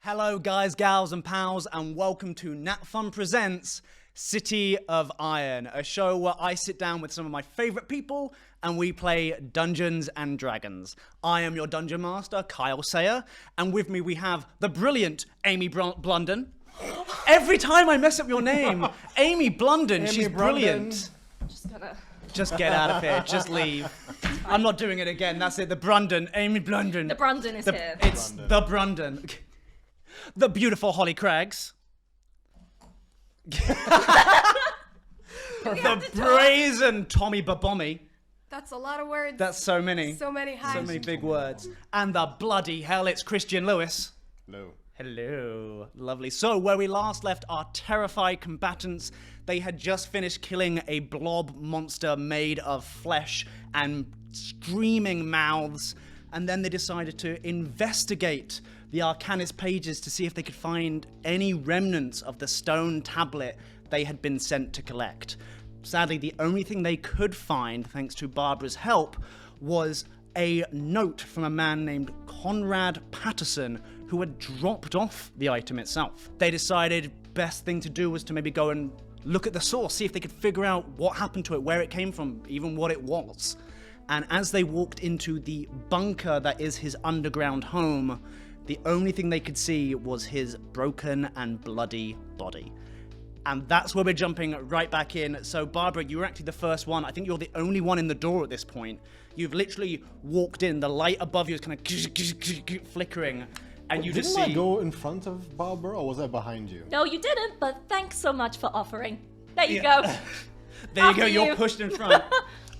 Hello guys, gals and pals, and welcome to Nat Fun Presents City of Iron, a show where I sit down with some of my favorite people and we play Dungeons and Dragons. I am your Dungeon Master, Khyle Sayer, and with me we have the brilliant Amy Blunden. Every time I mess up your name, Amy Blunden, she's brilliant. Just get out of here, just leave. I'm not doing it again, that's it, the Blunden, Amy Blunden. The Blunden is here. It's the Blunden. The beautiful Holly Craggs. The brazen Tommy Babommy. That's a lot of words. That's so many. So many highs. So many big words. And the bloody hell, it's Christian Lewes. Hello. Hello. Lovely. So, where we last left our terrified combatants, they had just finished killing a blob monster made of flesh and streaming mouths, and then they decided to investigate the Arcanist pages to see if they could find any remnants of the stone tablet they had been sent to collect. Sadly, the only thing they could find, thanks to Barbara's help, was a note from a man named Conrad Patterson, who had dropped off the item itself. They decided best thing to do was to maybe go and look at the source, see if they could figure out what happened to it, where it came from, even what it was. And as they walked into the bunker that is his underground home, the only thing they could see was his broken and bloody body. And that's where we're jumping right back in. So Barbara, you were actually the first one. I think you're the only one in the door at this point. You've literally walked in. The light above you is kind of flickering. And you just see... Didn't I go in front of Barbara, or was I behind you? No, you didn't, but thanks so much for offering. There you go. There you go, you're pushed in front.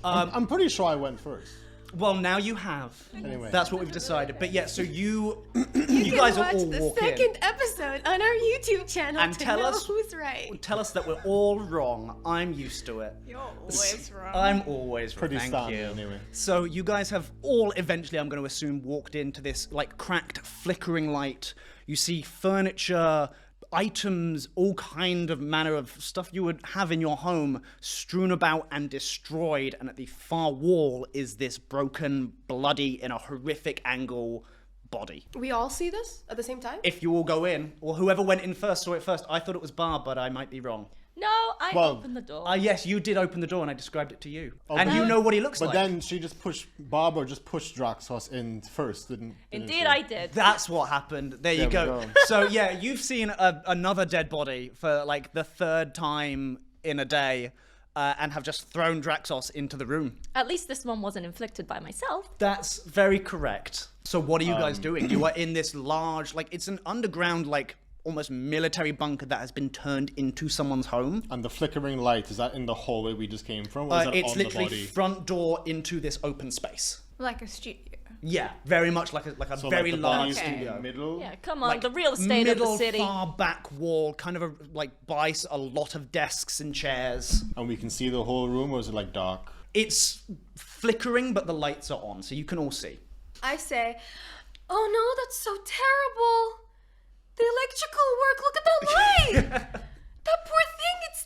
I'm pretty sure I went first. Well, now you have. Anyway. That's what we've decided. But yeah, so you You guys can are all watch the walk in. second episode on our YouTube channel And to tell know us- who's right. Tell us that we're all wrong. I'm used to it. You're always wrong. I'm always wrong. Pretty Thank standard, you. anyway. So you guys have all eventually, I'm going to assume, walked into this like cracked, flickering light. You see furniture, items, all kind of manner of stuff you would have in your home strewn about and destroyed. And at the far wall is this broken, bloody, in a horrific angle body. We all see this at the same time? If you all go in, or whoever went in first saw it first. I thought it was Barb, but I might be wrong. No, I opened the door. Yes, you did open the door and I described it to you. Oh, and but- you know what he looks But like. then Barbara just pushed Draxos in first, didn't Indeed, she? I did. That's what happened. There you There we go. go. So yeah, you've seen another dead body for like the third time in a day, and have just thrown Draxos into the room. At least this one wasn't inflicted by myself. That's very correct. So what are you guys doing? You are in this large, like it's an underground, like almost military bunker that has been turned into someone's home. And the flickering light, is that in the hallway we just came from, or is that It's on the literally body? front door into this open space. Like a studio. Yeah, very much like a So very like the large body's in studio. the middle? Yeah, come on, Like, the real estate of the middle, city. far back wall, kind of like by a lot of desks and chairs. And we can see the whole room, or is it like dark? It's flickering, but the lights are on, so you can all see. I say, oh no, that's so terrible. The electrical work, look at that light. That poor thing, it's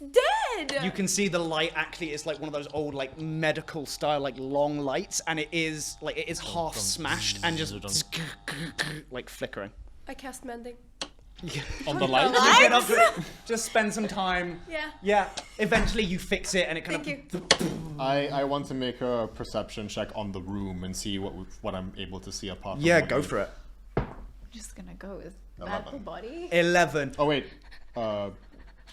dead. You can see the light actually is like one of those old like medical style like long lights, and it is half smashed and just like flickering. I cast mending. On the light? You get up to it, just spend some time. Yeah. Yeah. Eventually you fix it and it kind Thank of. you. I want to make a perception check on the room and see what I'm able to see apart from Yeah, what go you- for it. I'm just gonna go with the body. 11. Oh wait,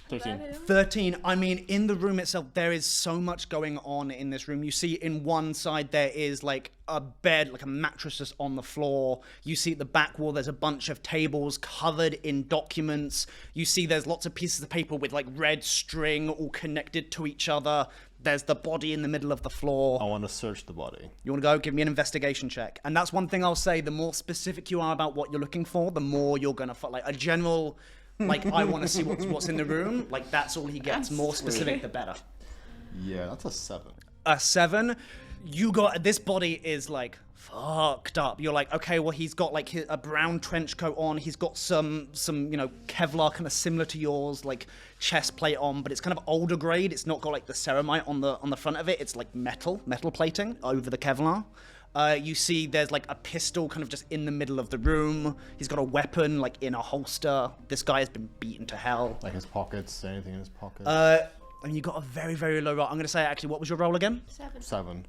13. 13. I mean, in the room itself, there is so much going on in this room. You see in one side there is like a bed, like a mattress just on the floor. You see at the back wall there's a bunch of tables covered in documents. You see there's lots of pieces of paper with like red string all connected to each other. There's the body in the middle of the floor. I want to search the body. You want to go? Give me an investigation check. And that's one thing I'll say. The more specific you are about what you're looking for, the more you're going to... Like a general... Like, I want to see what's in the room. Like, that's all he gets. More specific, the better. Yeah, that's a 7. A 7. You got... This body is, like, fucked up. You're like, okay, well, he's got, like, a brown trench coat on. He's got some you know, Kevlar kind of similar to yours, like, chest plate on. But it's kind of older grade. It's not got, like, the ceramite on the front of it. It's, like, metal plating over the Kevlar. You see there's like a pistol kind of just in the middle of the room. He's got a weapon like in a holster. This guy has been beaten to hell. Like his pockets, anything in his pockets? And you got a very, very low roll. I'm going to say, actually, what was your roll again? 7.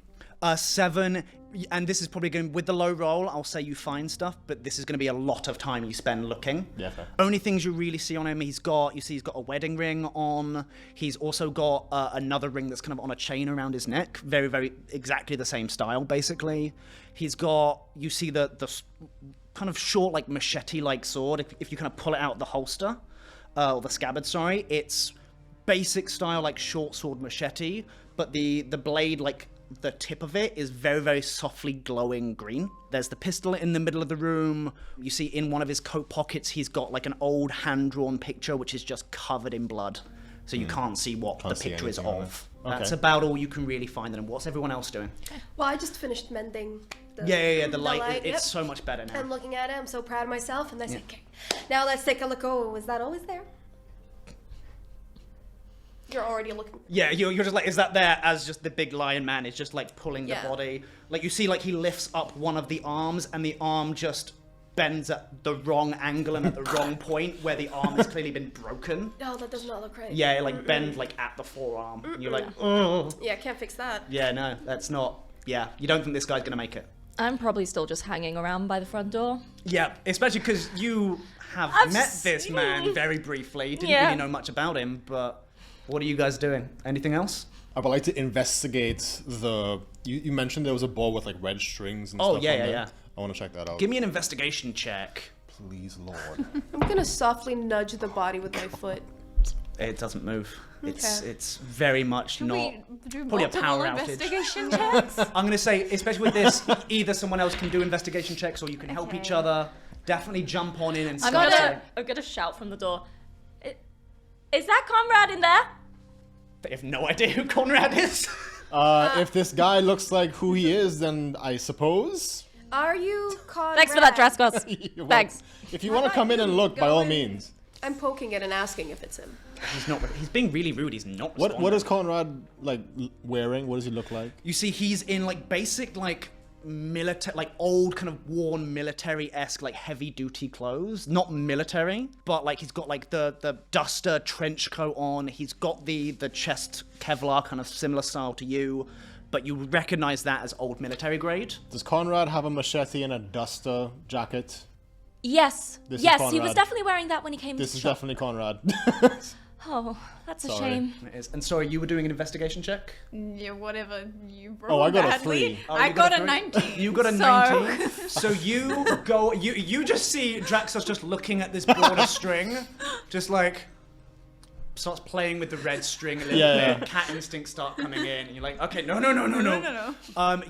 7, and this is probably going with the low roll. I'll say you find stuff, but this is going to be a lot of time you spend looking. Yeah, fair. Only things you really see on him, he's got a wedding ring on. He's also got another ring that's kind of on a chain around his neck, very, very exactly the same style, basically. He's got, you see the kind of short, like machete-like sword. If you kind of pull it out the holster, or the scabbard, sorry, it's basic style, like short sword machete, but the blade, like the tip of it is very, very softly glowing green. There's the pistol in the middle of the room. You see in one of his coat pockets, he's got like an old hand-drawn picture, which is just covered in blood. So you can't see what the picture is of. Okay. That's about all you can really find in him. What's everyone else doing? Well, I just finished mending the The light. It's so much better now. I'm looking at it. I'm so proud of myself. And I said, okay, now let's take a look. Oh, was that always there? You're already looking. Yeah, you're just like, is that there as just the big lion man is just like pulling the Yeah. body? Like you see like he lifts up one of the arms and the arm just bends at the wrong angle and at the wrong point where the arm has clearly been broken. No, that does not look right. Yeah, it like bend like at the forearm. And you're like, oh. Yeah, can't fix that. Yeah, no, that's not. Yeah, you don't think this guy's gonna make it. I'm probably still just hanging around by the front door. Yeah, especially because you have I've met this seen- man very briefly. Didn't Yeah. really know much about him, but what are you guys doing? Anything else? I would like to investigate the... You mentioned there was a ball with like red strings and Oh, stuff yeah, on yeah, there. yeah. I want to check that out. Give me an investigation check. Please, Lord. I'm gonna softly nudge the body with my foot. It doesn't move. Okay. It's very much not. We do Probably a multiple power outage. investigation checks. I'm gonna say, especially with this, either someone else can do investigation checks or you can help each other. Definitely jump on in and I'm start. gonna shout from the door. Is that Conrad in there? They have no idea who Conrad is. If this guy looks like who he is, then I suppose... Are you Conrad? Thanks for that, Draskos. Well, Thanks. If you want to come in and look, by all in? means. I'm poking it and asking if it's him. He's not. He's being really rude. He's not. What is Conrad like wearing? What does he look like? You see, he's in like basic like military, like old kind of worn military-esque like heavy-duty clothes. Not military, but like he's got like the duster trench coat on. He's got the chest Kevlar kind of similar style to you, but you recognize that as old military grade. Does Conrad have a machete and a duster jacket? Yes. This is Yes, he was Conrad. definitely wearing that when he came to This the is shop. definitely Conrad. Oh, that's a Sorry. shame. It is. And sorry, you were doing an investigation check. Yeah, whatever you rolled. Oh, I got a badly. 3. Oh, I you got a three? 19. You got a so- 19. So you go. You just see Draxos just looking at this board of string, just like starts playing with the red string a little Yeah, bit. yeah. Cat instincts start coming in, and you're like, okay, no. No.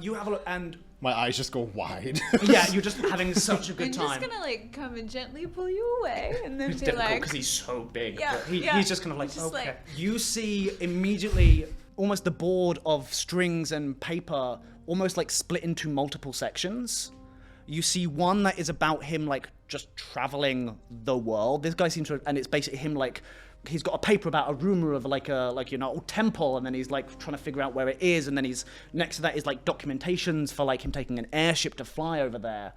You have a look, and My eyes just go wide. yeah, you're just having such a good I'm time. just gonna like come and gently pull you away, and then It's be difficult like, because he's so big. Yeah, but yeah. He's just kind of like, Just okay. like- You see immediately almost the board of strings and paper almost like split into multiple sections. You see one that is about him like just traveling the world. This guy seems to, and it's basically him like, he's got a paper about a rumor of like a old temple, and then he's like trying to figure out where it is, and then he's next to that is like documentations for like him taking an airship to fly over there.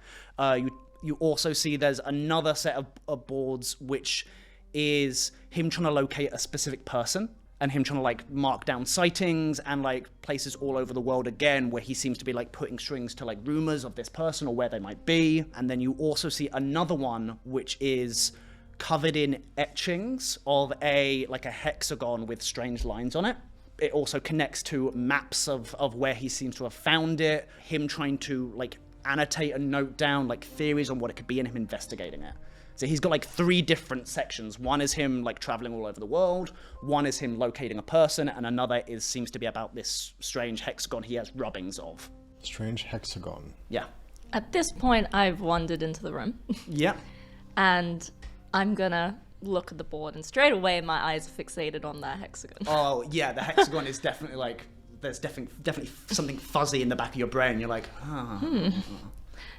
You also see there's another set of boards which is him trying to locate a specific person, and him trying to like mark down sightings and like places all over the world again where he seems to be like putting strings to like rumors of this person or where they might be. And then you also see another one which is covered in etchings of a hexagon with strange lines on it. It also connects to maps of where he seems to have found it, him trying to like annotate and note down like theories on what it could be and him investigating it. So he's got like 3 different sections. One is him like traveling all over the world, one is him locating a person, and another seems to be about this strange hexagon he has rubbings of. Strange hexagon. Yeah. At this point, I've wandered into the room, Yeah. and I'm gonna look at the board, and straight away my eyes are fixated on that hexagon. Oh yeah, the hexagon is definitely like, there's definitely something fuzzy in the back of your brain. You're like,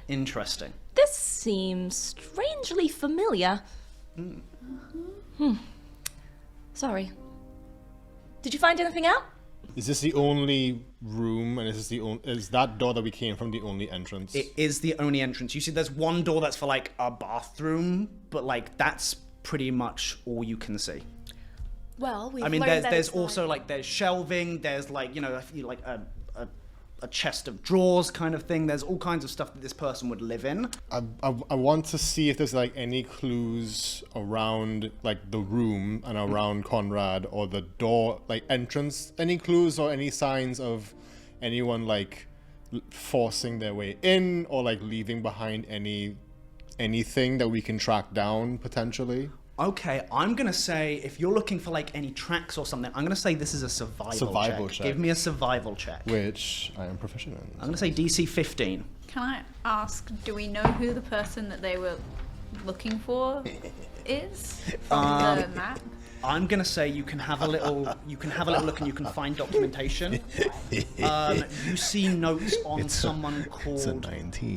interesting. This seems strangely familiar. Sorry. Did you find anything out? Is this the only room, and is that door that we came from the only entrance? It is the only entrance. You see, there's one door that's for like a bathroom, but like that's pretty much all you can see. Well, we've I mean, learned that there's it's not- also like there's shelving. There's like like a chest of drawers kind of thing. There's all kinds of stuff that this person would live in. I want to see if there's like any clues around like the room and around Conrad or the door like entrance. Any clues or any signs of anyone like forcing their way in or like leaving behind anything that we can track down potentially. Okay, I'm gonna say if you're looking for like any tracks or something, I'm gonna say this is a survival check. Give me a survival check. Which I am proficient in. I'm gonna say DC 15. Can I ask, do we know who the person that they were looking for is from the map? I'm gonna say you can have a little look and you can find documentation. You see notes on someone called. It's a 19.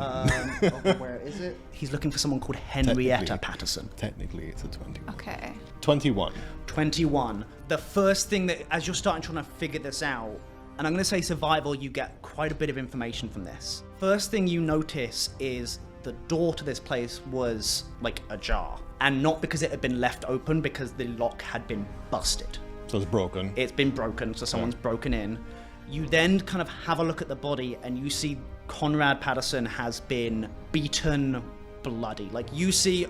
Where is it? He's looking for someone called Henrietta Technically. Patterson. Technically, it's a 21. Okay. 21. 21. The first thing that, as you're starting trying to figure this out, and I'm going to say survival, you get quite a bit of information from this. First thing you notice is the door to this place was like ajar. And not because it had been left open, because the lock had been busted. So it's broken. It's been broken, so someone's broken in. You then kind of have a look at the body and you see Conrad Patterson has been beaten bloody. Like you see,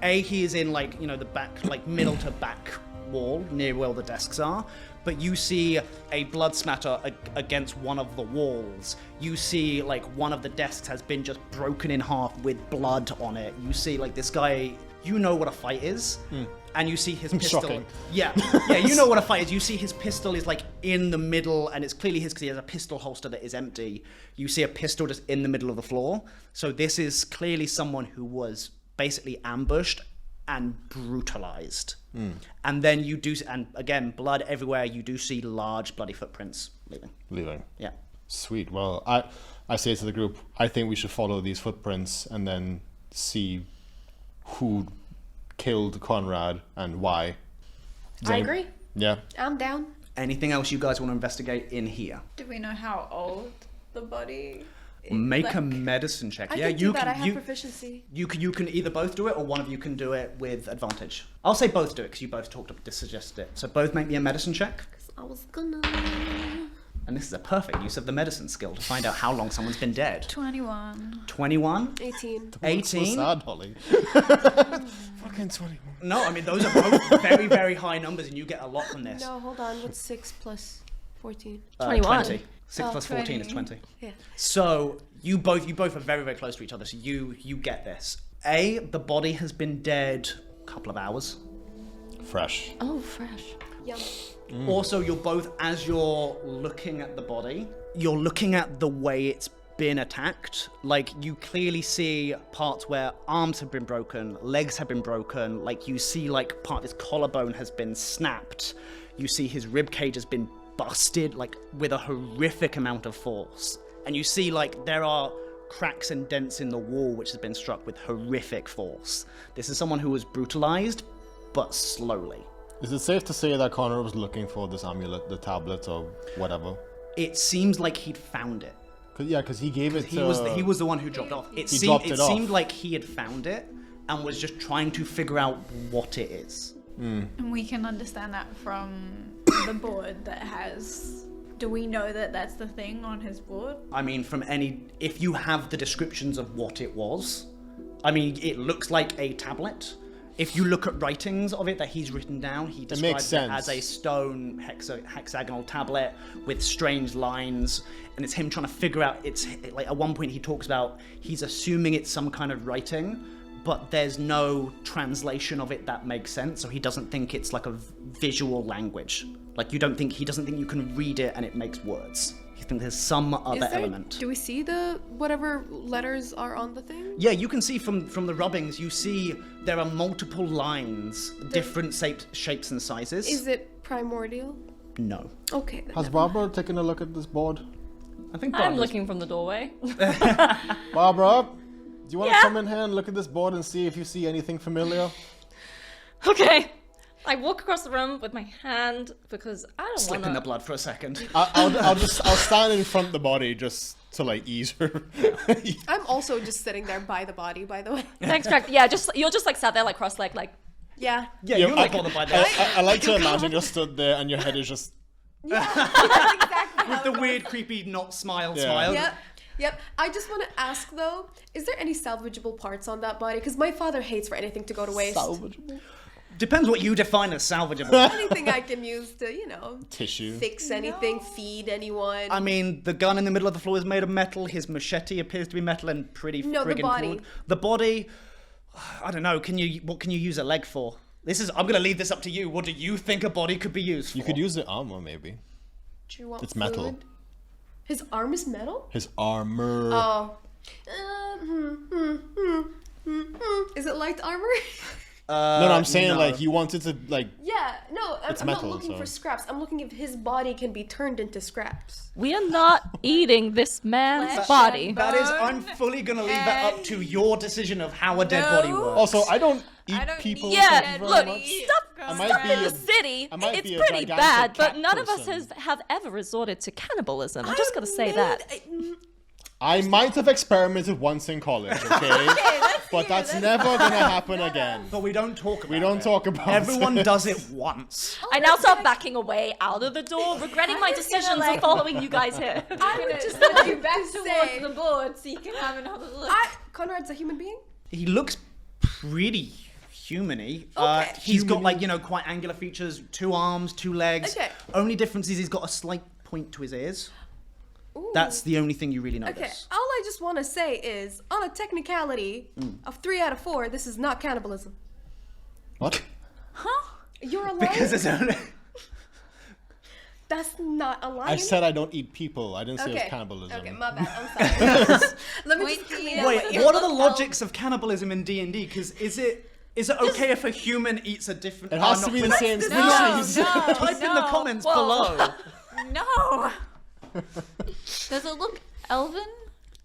he is in like, the back, like middle to back wall near where the desks are, but you see a blood smatter against one of the walls. You see like one of the desks has been just broken in half with blood on it. You see like this guy, you know what a fight is, and you see his pistol. Shocking. Yeah, you know what a fight is. You see his pistol is like in the middle, and it's clearly his because he has a pistol holster that is empty. You see a pistol just in the middle of the floor. So this is clearly someone who was basically ambushed and brutalized. And then you do, and again, blood everywhere. You do see large bloody footprints leaving. Yeah. Sweet. Well, I say to the group, I think we should follow these footprints and then see who killed Conrad and why. I agree. Yeah. I'm down. Anything else you guys want to investigate in here? Do we know how old the body is? Make a medicine check. I Yeah, can do you that. I can. have proficiency. You can either both do it or one of you can do it with advantage. I'll say both do it because you both suggested it. So both make me a medicine check. I was gonna. And this is a perfect use of the medicine skill to find out how long someone's been dead. 21. 21? 18. 18? So sad, Holly. Fucking 21. No, I mean, those are both very, very high numbers and you get a lot from this. No, hold on. What's 6 plus 14? 21. 20. 6 plus 14 is 20. Yeah. So you both are very, very close to each other. So you get this. The body has been dead a couple of hours. Fresh. Oh, fresh. Yum. Also, you're both, as you're looking at the body, you're looking at the way it's been attacked. Like, you clearly see parts where arms have been broken, legs have been broken. Like, you see, like, part of his collarbone has been snapped. You see his rib cage has been busted, like, with a horrific amount of force. And you see, like, there are cracks and dents in the wall which has been struck with horrific force. This is someone who was brutalized, but slowly. Is it safe to say that Connor was looking for this amulet, the tablet, or whatever? It seems like he'd found it. Because he gave it He to... was the one who dropped off. It seemed like he had found it and was just trying to figure out what it is. And we can understand that from the board that has... Do we know that that's the thing on his board? I mean, if you have the descriptions of what it was, I mean, it looks like a tablet. If you look at writings of it that he's written down, he describes it as a stone hexagonal tablet with strange lines, and it's him trying to figure out. It's like at one point he talks about he's assuming it's some kind of writing, but there's no translation of it that makes sense. So he doesn't think it's like a visual language. Like he doesn't think you can read it and it makes words. He thinks there's some other element. Do we see the whatever letters are on the thing? Yeah, you can see from the rubbings, you see there are multiple lines, different shapes and sizes. Is it primordial? No. Okay. Has Barbara taken a look at this board? I think I'm looking from the doorway. Barbara, do you want to Yeah? come in here and look at this board and see if you see anything familiar? Okay. I walk across the room with my hand because I don't Slip want in the to. blood for a second. I'll stand in front of the body just to like ease her. I'm also just sitting there by the body, by the way. Thanks, Craggs. Yeah, you're just like sat there like cross-legged, like. Yeah. Yeah, you're not bothered by that. I like to imagine you're stood there and your head is just. Exactly. With the weird, creepy, not smile Yeah. smile. Yep. I just want to ask though, is there any salvageable parts on that body? Because my father hates for anything to go to waste. Salvageable? Depends what you define as salvageable. Anything I can use to, Tissue. fix anything, feed anyone. I mean, the gun in the middle of the floor is made of metal. His machete appears to be metal and pretty No, the friggin' body. cool. The body, I don't know. What can you use a leg for? I'm gonna leave this up to you. What do you think a body could be used for? You could use the armor, maybe. Do you want It's metal. food? His arm is metal? His armor. Oh. Is it light armor? No, I'm saying no. like you wanted to like. Yeah, no, I'm metal, not looking so- for scraps. I'm looking if his body can be turned into scraps. We are not eating this man's Flesh body. and That is, bone I'm fully gonna leave that up to your decision of how a dead No. body works. Also, I don't eat I don't people. need Yeah, thank you very look, much. stuff might stuff be in the a- city, I might it's be a pretty gigantic bad, but cat none of us person. have ever resorted to cannibalism. I'm just gonna say that. I might have experimented once in college, okay? But that's never gonna happen again. But we don't talk about We don't it. talk about Everyone it. does it once. I now start backing away out of the door, regretting my decisions of following you guys here. I would just put like you back to towards say, the board so you can have another look. Conrad's a human being? He looks pretty human-y. Okay. He's got like, quite angular features, 2 arms, 2 legs. Okay. Only difference is he's got a slight point to his ears. Ooh. That's the only thing you really notice. Okay, all I just want to say is, on a technicality of 3 out of 4, this is not cannibalism. What? You're a lion? Because it's only... That's not a lion. I said I don't eat people. I didn't say it was Okay. cannibalism. Okay, my bad. I'm sorry. Let me just clean up. Wait, what are the logics of cannibalism in D&D? Because is it okay if a human eats a different... It has not to be the with- same No, species. no, Type in the comments below. No. Does it look elven?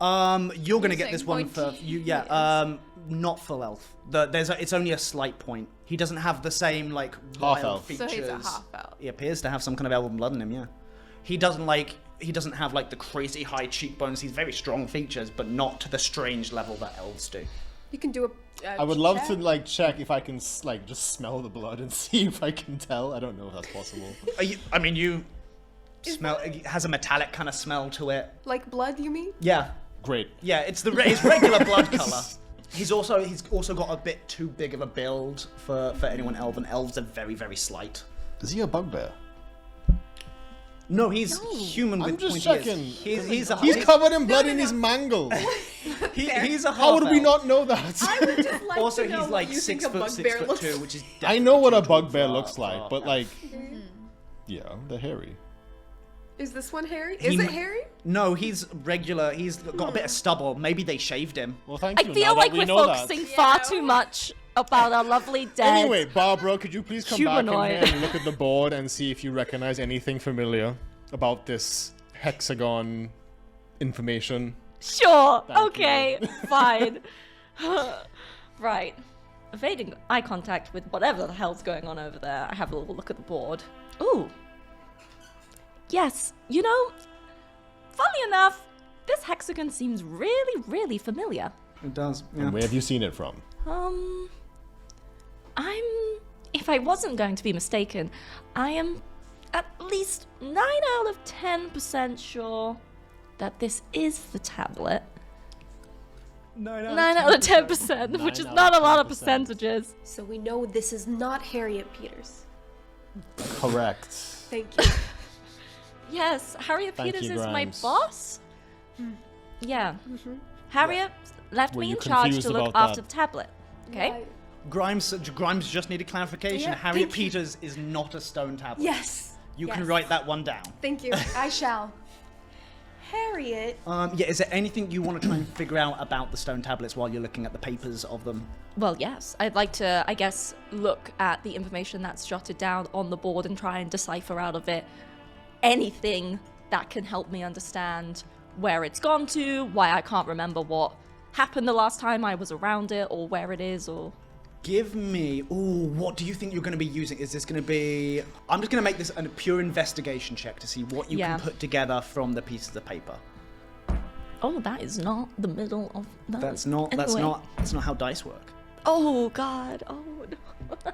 You're gonna get saying this one for pointy you. Yeah. Not full elf. It's only a slight point. He doesn't have the same like wild elf. So features. he's a half elf. He appears to have some kind of elven blood in him. Yeah. He doesn't have like the crazy high cheekbones. He's very strong features, but not to the strange level that elves do. You can do a. I would love check. to like check if I can like just smell the blood and see if I can tell. I don't know if that's possible. You smell. It has a metallic kind of smell to it. Like blood, you mean? Yeah. Great. Yeah, it's regular blood color. He's also got a bit too big of a build for anyone elven. Elves are very, very slight. Is he a bugbear? No, he's human I'm with just pointy checking. ears. He's covered in blood and he's mangled. he's a half How would we elf. not know that? I would just like Also, to know he's like what you think 6 a foot, bugbear 6 foot looks 2, like. which is. I know what a definitely too bugbear tall looks for- like, but for like, yeah, they're hairy. Is this one hairy? Is it hairy? No, he's regular. He's got a bit of stubble. Maybe they shaved him. Well, thank I you. now feel that like we we're know focusing that. far too much about our lovely dead. Anyway, Barbara, could you please come back Humanoid. in here and look at the board and see if you recognize anything familiar about this hexagon information? Sure. Thank Okay. you. Fine. Right. Evading eye contact with whatever the hell's going on over there. I have a little look at the board. Ooh. Yes. Funnily enough, this hexagon seems really, really familiar. It does. And where have you seen it from? If I wasn't going to be mistaken, I am at least 9 out of 10% sure that this is the tablet. 9 out of 10%, which is 9 not out a lot of 10%. percentages. So we know this is not Harriet Peters. Correct. Thank you. Yes, Harriet Thank Peters you, is my Grimes. boss. Yeah. Harriet left Were me you in charge confused to look about after that? the tablet. Okay? Right. Grimes just needed clarification. Yeah, Harriet thank you. Peters is not a stone tablet. Yes. You can Yes. write that one down. Thank you. I shall. Harriet. Yeah, is there anything you want to try and figure out about the stone tablets while you're looking at the papers of them? Well, yes. I'd like to, I guess, look at the information that's jotted down on the board and try and decipher out of it anything that can help me understand where it's gone to, why I can't remember what happened the last time I was around it, or where it is, or Give me... Ooh, what do you think you're going to be using? Is this going to be... I'm just going to make this a pure investigation check to see what you can put together from the pieces of paper. Oh, that is not the middle of... No. That's not how dice work. Oh, God. Oh, no.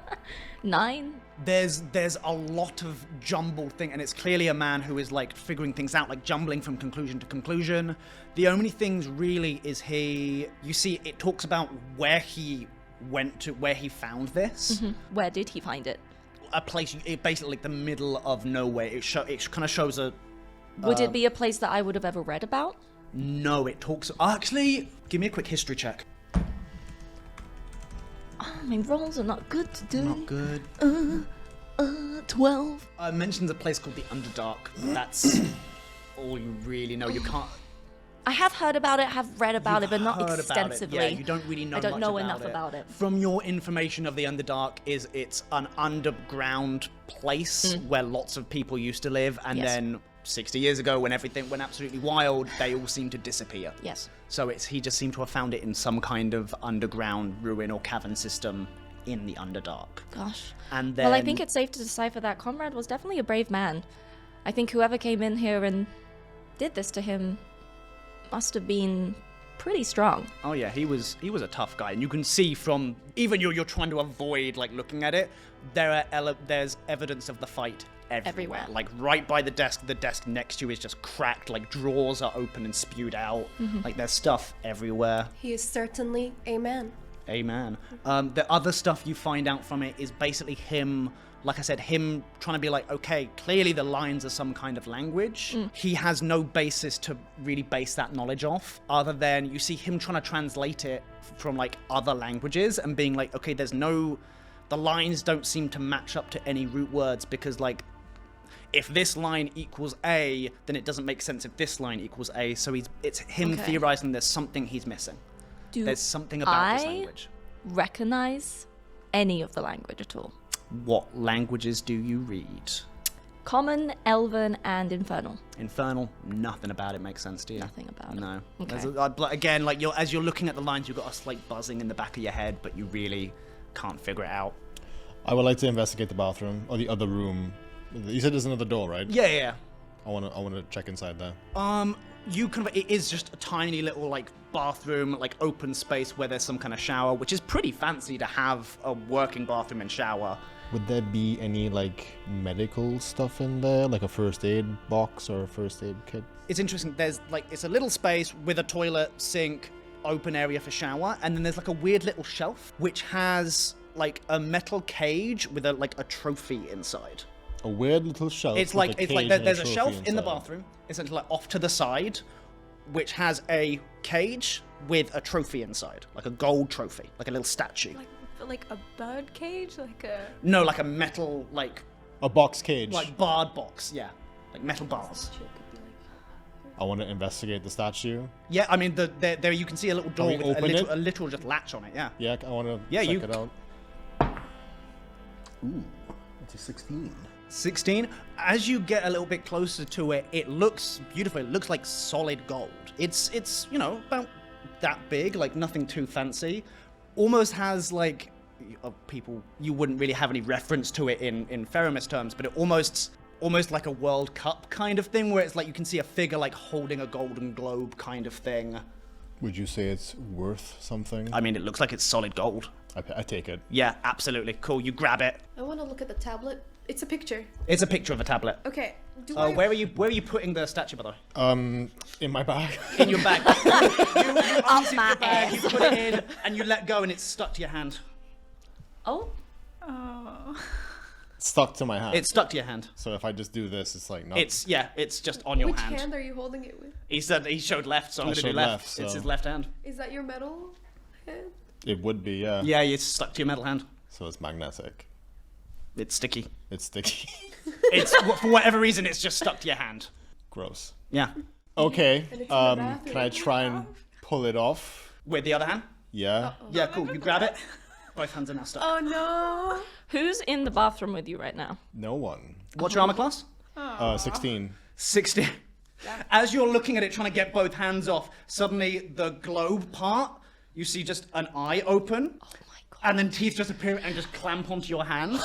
9? There's a lot of jumbled thing, and it's clearly a man who is like figuring things out, like jumbling from conclusion to conclusion. The only things really is you see, it talks about where he went to, where he found this. Mm-hmm. Where did he find it? A place, basically like the middle of nowhere. It kind of shows a... Would it be a place that I would have ever read about? No, it talks... Actually, give me a quick history check. Oh, my rolls are not good today. Not good. 12. It mentions a place called the Underdark. That's all you really know. You can't... I have heard about it, have read about it, but not heard extensively. About it. Yeah, you don't really know I don't much know enough about it. From your information of the Underdark, it's an underground place where lots of people used to live, and then 60 years ago, when everything went absolutely wild, they all seemed to disappear. Yes. So he just seemed to have found it in some kind of underground ruin or cavern system in the Underdark. Gosh. And then... Well, I think it's safe to decipher that Conrad was definitely a brave man. I think whoever came in here and did this to him must have been pretty strong. Oh yeah, he was a tough guy, and you can see from even you're trying to avoid like looking at it. There's evidence of the fight everywhere. Like right by the desk next to you is just cracked. Like drawers are open and spewed out. Like there's stuff everywhere. He is certainly a man. Amen. The other stuff you find out from it is basically him. Like I said, him trying to be like, okay, clearly the lines are some kind of language. He has no basis to really base that knowledge off, other than you see him trying to translate it from like other languages and being like, okay, the lines don't seem to match up to any root words because like, if this line equals A, then it doesn't make sense if this line equals A. So it's him theorizing there's something he's missing. There's something about this language. Recognize any of the language at all? What languages do you read? Common, Elven, and Infernal. Infernal, nothing about it makes sense to you. Nothing about it. No. Okay. Again, like as you're looking at the lines, you've got a slight buzzing in the back of your head, but you really can't figure it out. I would like to investigate the bathroom or the other room. You said there's another door, right? Yeah. I wanna check inside there. It is just a tiny little like bathroom, like open space where there's some kind of shower, which is pretty fancy to have a working bathroom and shower. Would there be any like medical stuff in there, like a first aid box or a first aid kit? It's interesting. There's like it's a little space with a toilet, sink, open area for shower, and then there's like a weird little shelf which has like a metal cage with a trophy inside. A weird little shelf. It's like there's a shelf in the bathroom, essentially like off to the side, which has a cage with a trophy inside, like a gold trophy, like a little statue. Like a bird cage, like a... No, like a metal, like... A box cage. Like barred box, yeah. Like metal bars. I want to investigate the statue. Yeah, I mean, there you can see a little door Can we with open a literal just latch on it, yeah. Yeah, I want to check it out. Ooh, that's a 16. 16. As you get a little bit closer to it, it looks beautiful. It looks like solid gold. It's about that big, like nothing too fancy. Almost has like people you wouldn't really have any reference to it in Feramis terms, but it almost like a World Cup kind of thing where it's like you can see a figure like holding a golden globe kind of thing. Would you say it's worth something? I mean, it looks like it's solid gold. I take it. Yeah, absolutely. Cool. You grab it. I want to look at the tablet. It's a picture. It's a picture of a tablet. Okay. Where are you putting the statue, by the way? In my bag. In your bag. you Up my your bag, ass. you put it in, and you let go, and it's stuck to your hand. Oh? Oh. Stuck to my hand. It's stuck to your hand. So if I just do this, it's like not. It's just on your Which hand. hand are you holding it with? He said he showed left, so I'm going to do showed left. left, It's so- his left hand. Is that your metal hand? It would be, yeah. Yeah, it's stuck to your metal hand. So it's magnetic. It's sticky. It's sticky. It's for whatever reason, it's just stuck to your hand. Gross. Yeah. Okay. And it's in the bathroom. Can I try and pull it off? With the other hand. Yeah. Yeah, cool. You grab it. Both hands are now stuck. Oh no! Who's in the bathroom with you right now? No one. What's your armor class? 16. 60. As you're looking at it, trying to get both hands off, suddenly the globe part, you see just an eye open. Oh my god. And then teeth just appear and just clamp onto your hand.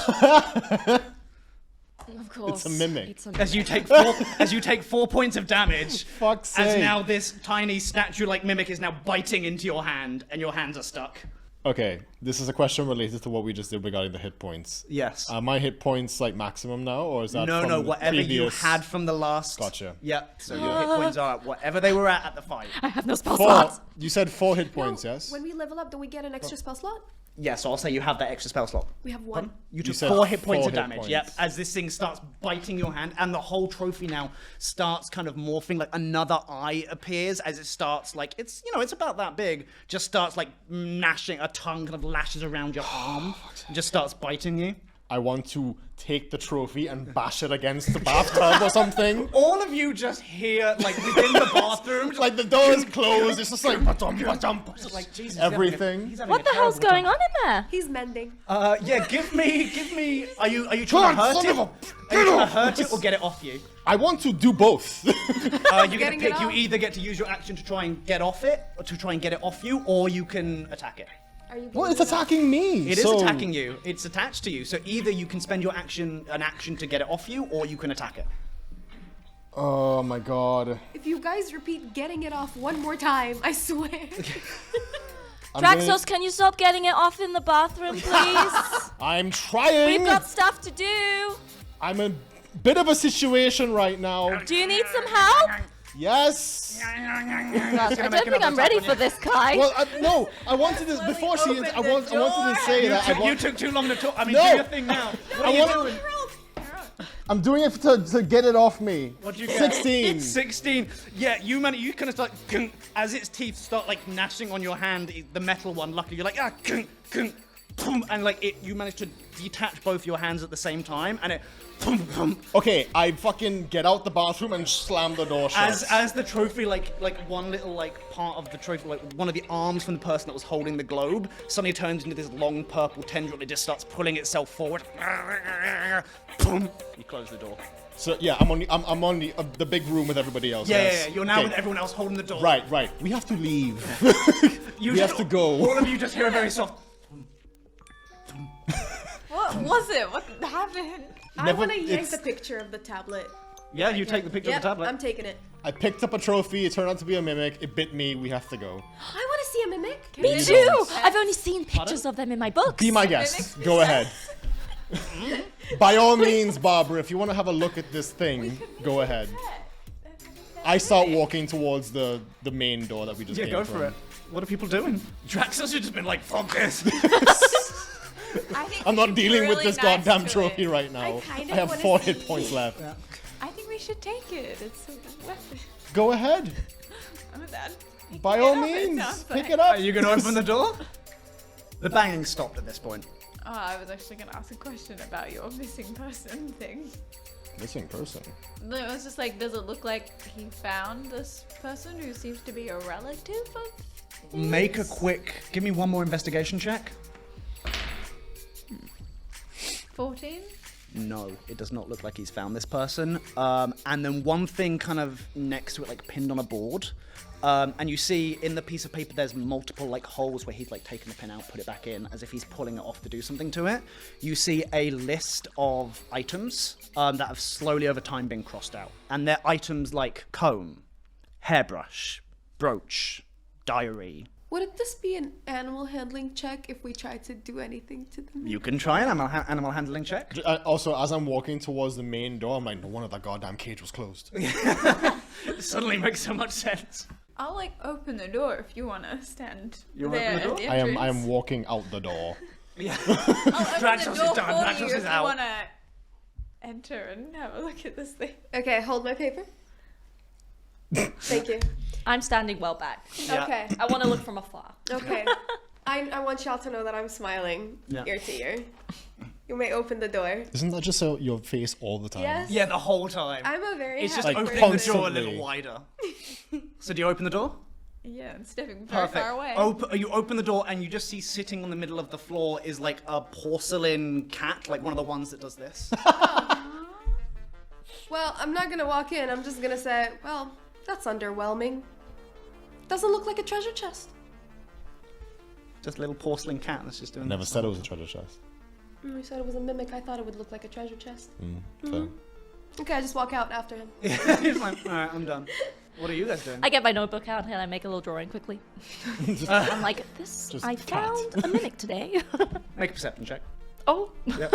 Of course. It's a mimic. It's a As you take 4 points of damage, Fuck's as sake. now this tiny statue-like mimic is now biting into your hand, and your hands are stuck. Okay, this is a question related to what we just did regarding the hit points. Yes. Are my hit points like maximum now, or is that No, from no, the whatever you previous... had from the last. Gotcha. Yep. So your hit points are whatever they were at the fight. I have no spell 4. slots. You said 4 hit points, No, yes? When we level up, do we get an extra spell slot? Yeah, so I'll say you have that extra spell slot. We have one. You took said 4 hit points 4 of hit damage. points. Yep. As this thing starts biting your hand, and the whole trophy now starts kind of morphing. Like another eye appears as it starts like it's about that big. Just starts like gnashing. A tongue kind of lashes around your arm and just starts biting you. I want to take the trophy and bash it against the bathtub or something. All of you just hear like within the bathroom, Like the door is closed, it's just like ba-dum. like Jesus. Everything. What the hell's going on in there? He's mending. Yeah, give me. Are you trying to hurt son it? of a- Are you trying to hurt it or get it off you? I want to do both. You get to Getting it pick. You off? either get to use your action to try and get off it, or to try and get it off you, or you can attack it. Are you Well, it's getting it off? attacking me. It is so... attacking you. It's attached to you. So either you can spend an action to get it off you, or you can attack it. Oh my god. If you guys repeat getting it off one more time, I swear. Draxos, can you stop getting it off in the bathroom, please? I'm trying. We've got stuff to do. I'm in a bit of a situation right now. Do you need some help? Yes. I don't think I'm ready for this, Kai. Well, no. I wanted this before she. I wanted to say that. You took too long to talk. I mean, No. do your thing now. What are you doing? I'm doing it to get it off me. What'd you get? 16. 16. Yeah, you kind of start as its teeth start like gnashing on your hand, the metal one. Luckily, you're like boom, and like you manage to detach both your hands at the same time, and it. Okay, I fucking get out the bathroom and slam the door shut. As the trophy, like one little like part of the trophy, like one of the arms from the person that was holding the globe, suddenly turns into this long purple tendril. And it just starts pulling itself forward. Boom. You close the door. So yeah, I'm on the big room with everybody else. Yeah, yes. yeah, you're now Okay. with everyone else holding the door. Right. We have to leave. You we just- have to go. All of you just hear a very soft. What was it? What happened? I Never- want to yank it's- the picture of the tablet. Yeah, you take the picture Yep, of the tablet. I'm taking it. I picked up a trophy. It turned out to be a mimic. It bit me. We have to go. I want to see a mimic. Can Me we- too. I've only seen pictures of them in my books. Be my guest. Go ahead. By all means, Barbara, if you want to have a look at this thing, go ahead. I start walking towards the main door that we just Yeah, came go from. for it. What are people doing? Draxus has just been like, fuck this. I think I'm we not should be dealing with really this nice goddamn to trophy it. right now. kinda I have wanna 4 see- hit points left. I think we should take it. It's a weapon. Go ahead. I'm that. By all means, pick it Are up. you gonna open the door? The banging stopped at this point. Oh, I was actually gonna ask a question about your missing person thing. Missing person. No, it was just like, does it look like he found this person who seems to be a relative of his? Make a quick. Give me one more investigation check. 14? No, it does not look like he's found this person. And then one thing kind of next to it, like pinned on a board. And you see in the piece of paper there's multiple like holes where he's like taken the pin out, put it back in, as if he's pulling it off to do something to it. You see a list of items that have slowly over time been crossed out. And they're items like comb, hairbrush, brooch, diary. Would this be an animal handling check if we tried to do anything to them? You can try an animal handling check. Also, as I'm walking towards the main door, I'm like, no wonder that goddamn cage was closed. It suddenly makes so much sense. I'll like open the door if you wanna stand You wanna there open the at door? the I am entrance. walking out the door. Yeah. I'll open Draxos the is door done, for Draxos you is if you out. wanna enter and have a look at this thing. Okay, hold my paper. Thank you. I'm standing well back. Yeah. Okay. I want to look from afar. Okay. I want y'all to know that I'm smiling Yeah. ear to ear. You may open the door. Isn't that just your face all the time? Yes. Yeah, the whole time. I'm a very It's just happy opening person. the door a constantly. little wider. So do you open the door? Yeah, and stepping very far away. You open the door and you just see sitting on the middle of the floor is like a porcelain cat, like one of the ones that does this. Well, I'm not gonna walk in. I'm just gonna say, well, that's underwhelming. Doesn't look like a treasure chest. Just a little porcelain cat that's just doing Never this. said it was a treasure chest. You said it was a mimic. I thought it would look like a treasure chest. Fair. Okay, I just walk out after him. He's like, alright, I'm done. What are you guys doing? I get my notebook out and I make a little drawing quickly. I'm like, this. Just I cat. found a mimic today. Make a perception check. Oh. Yep.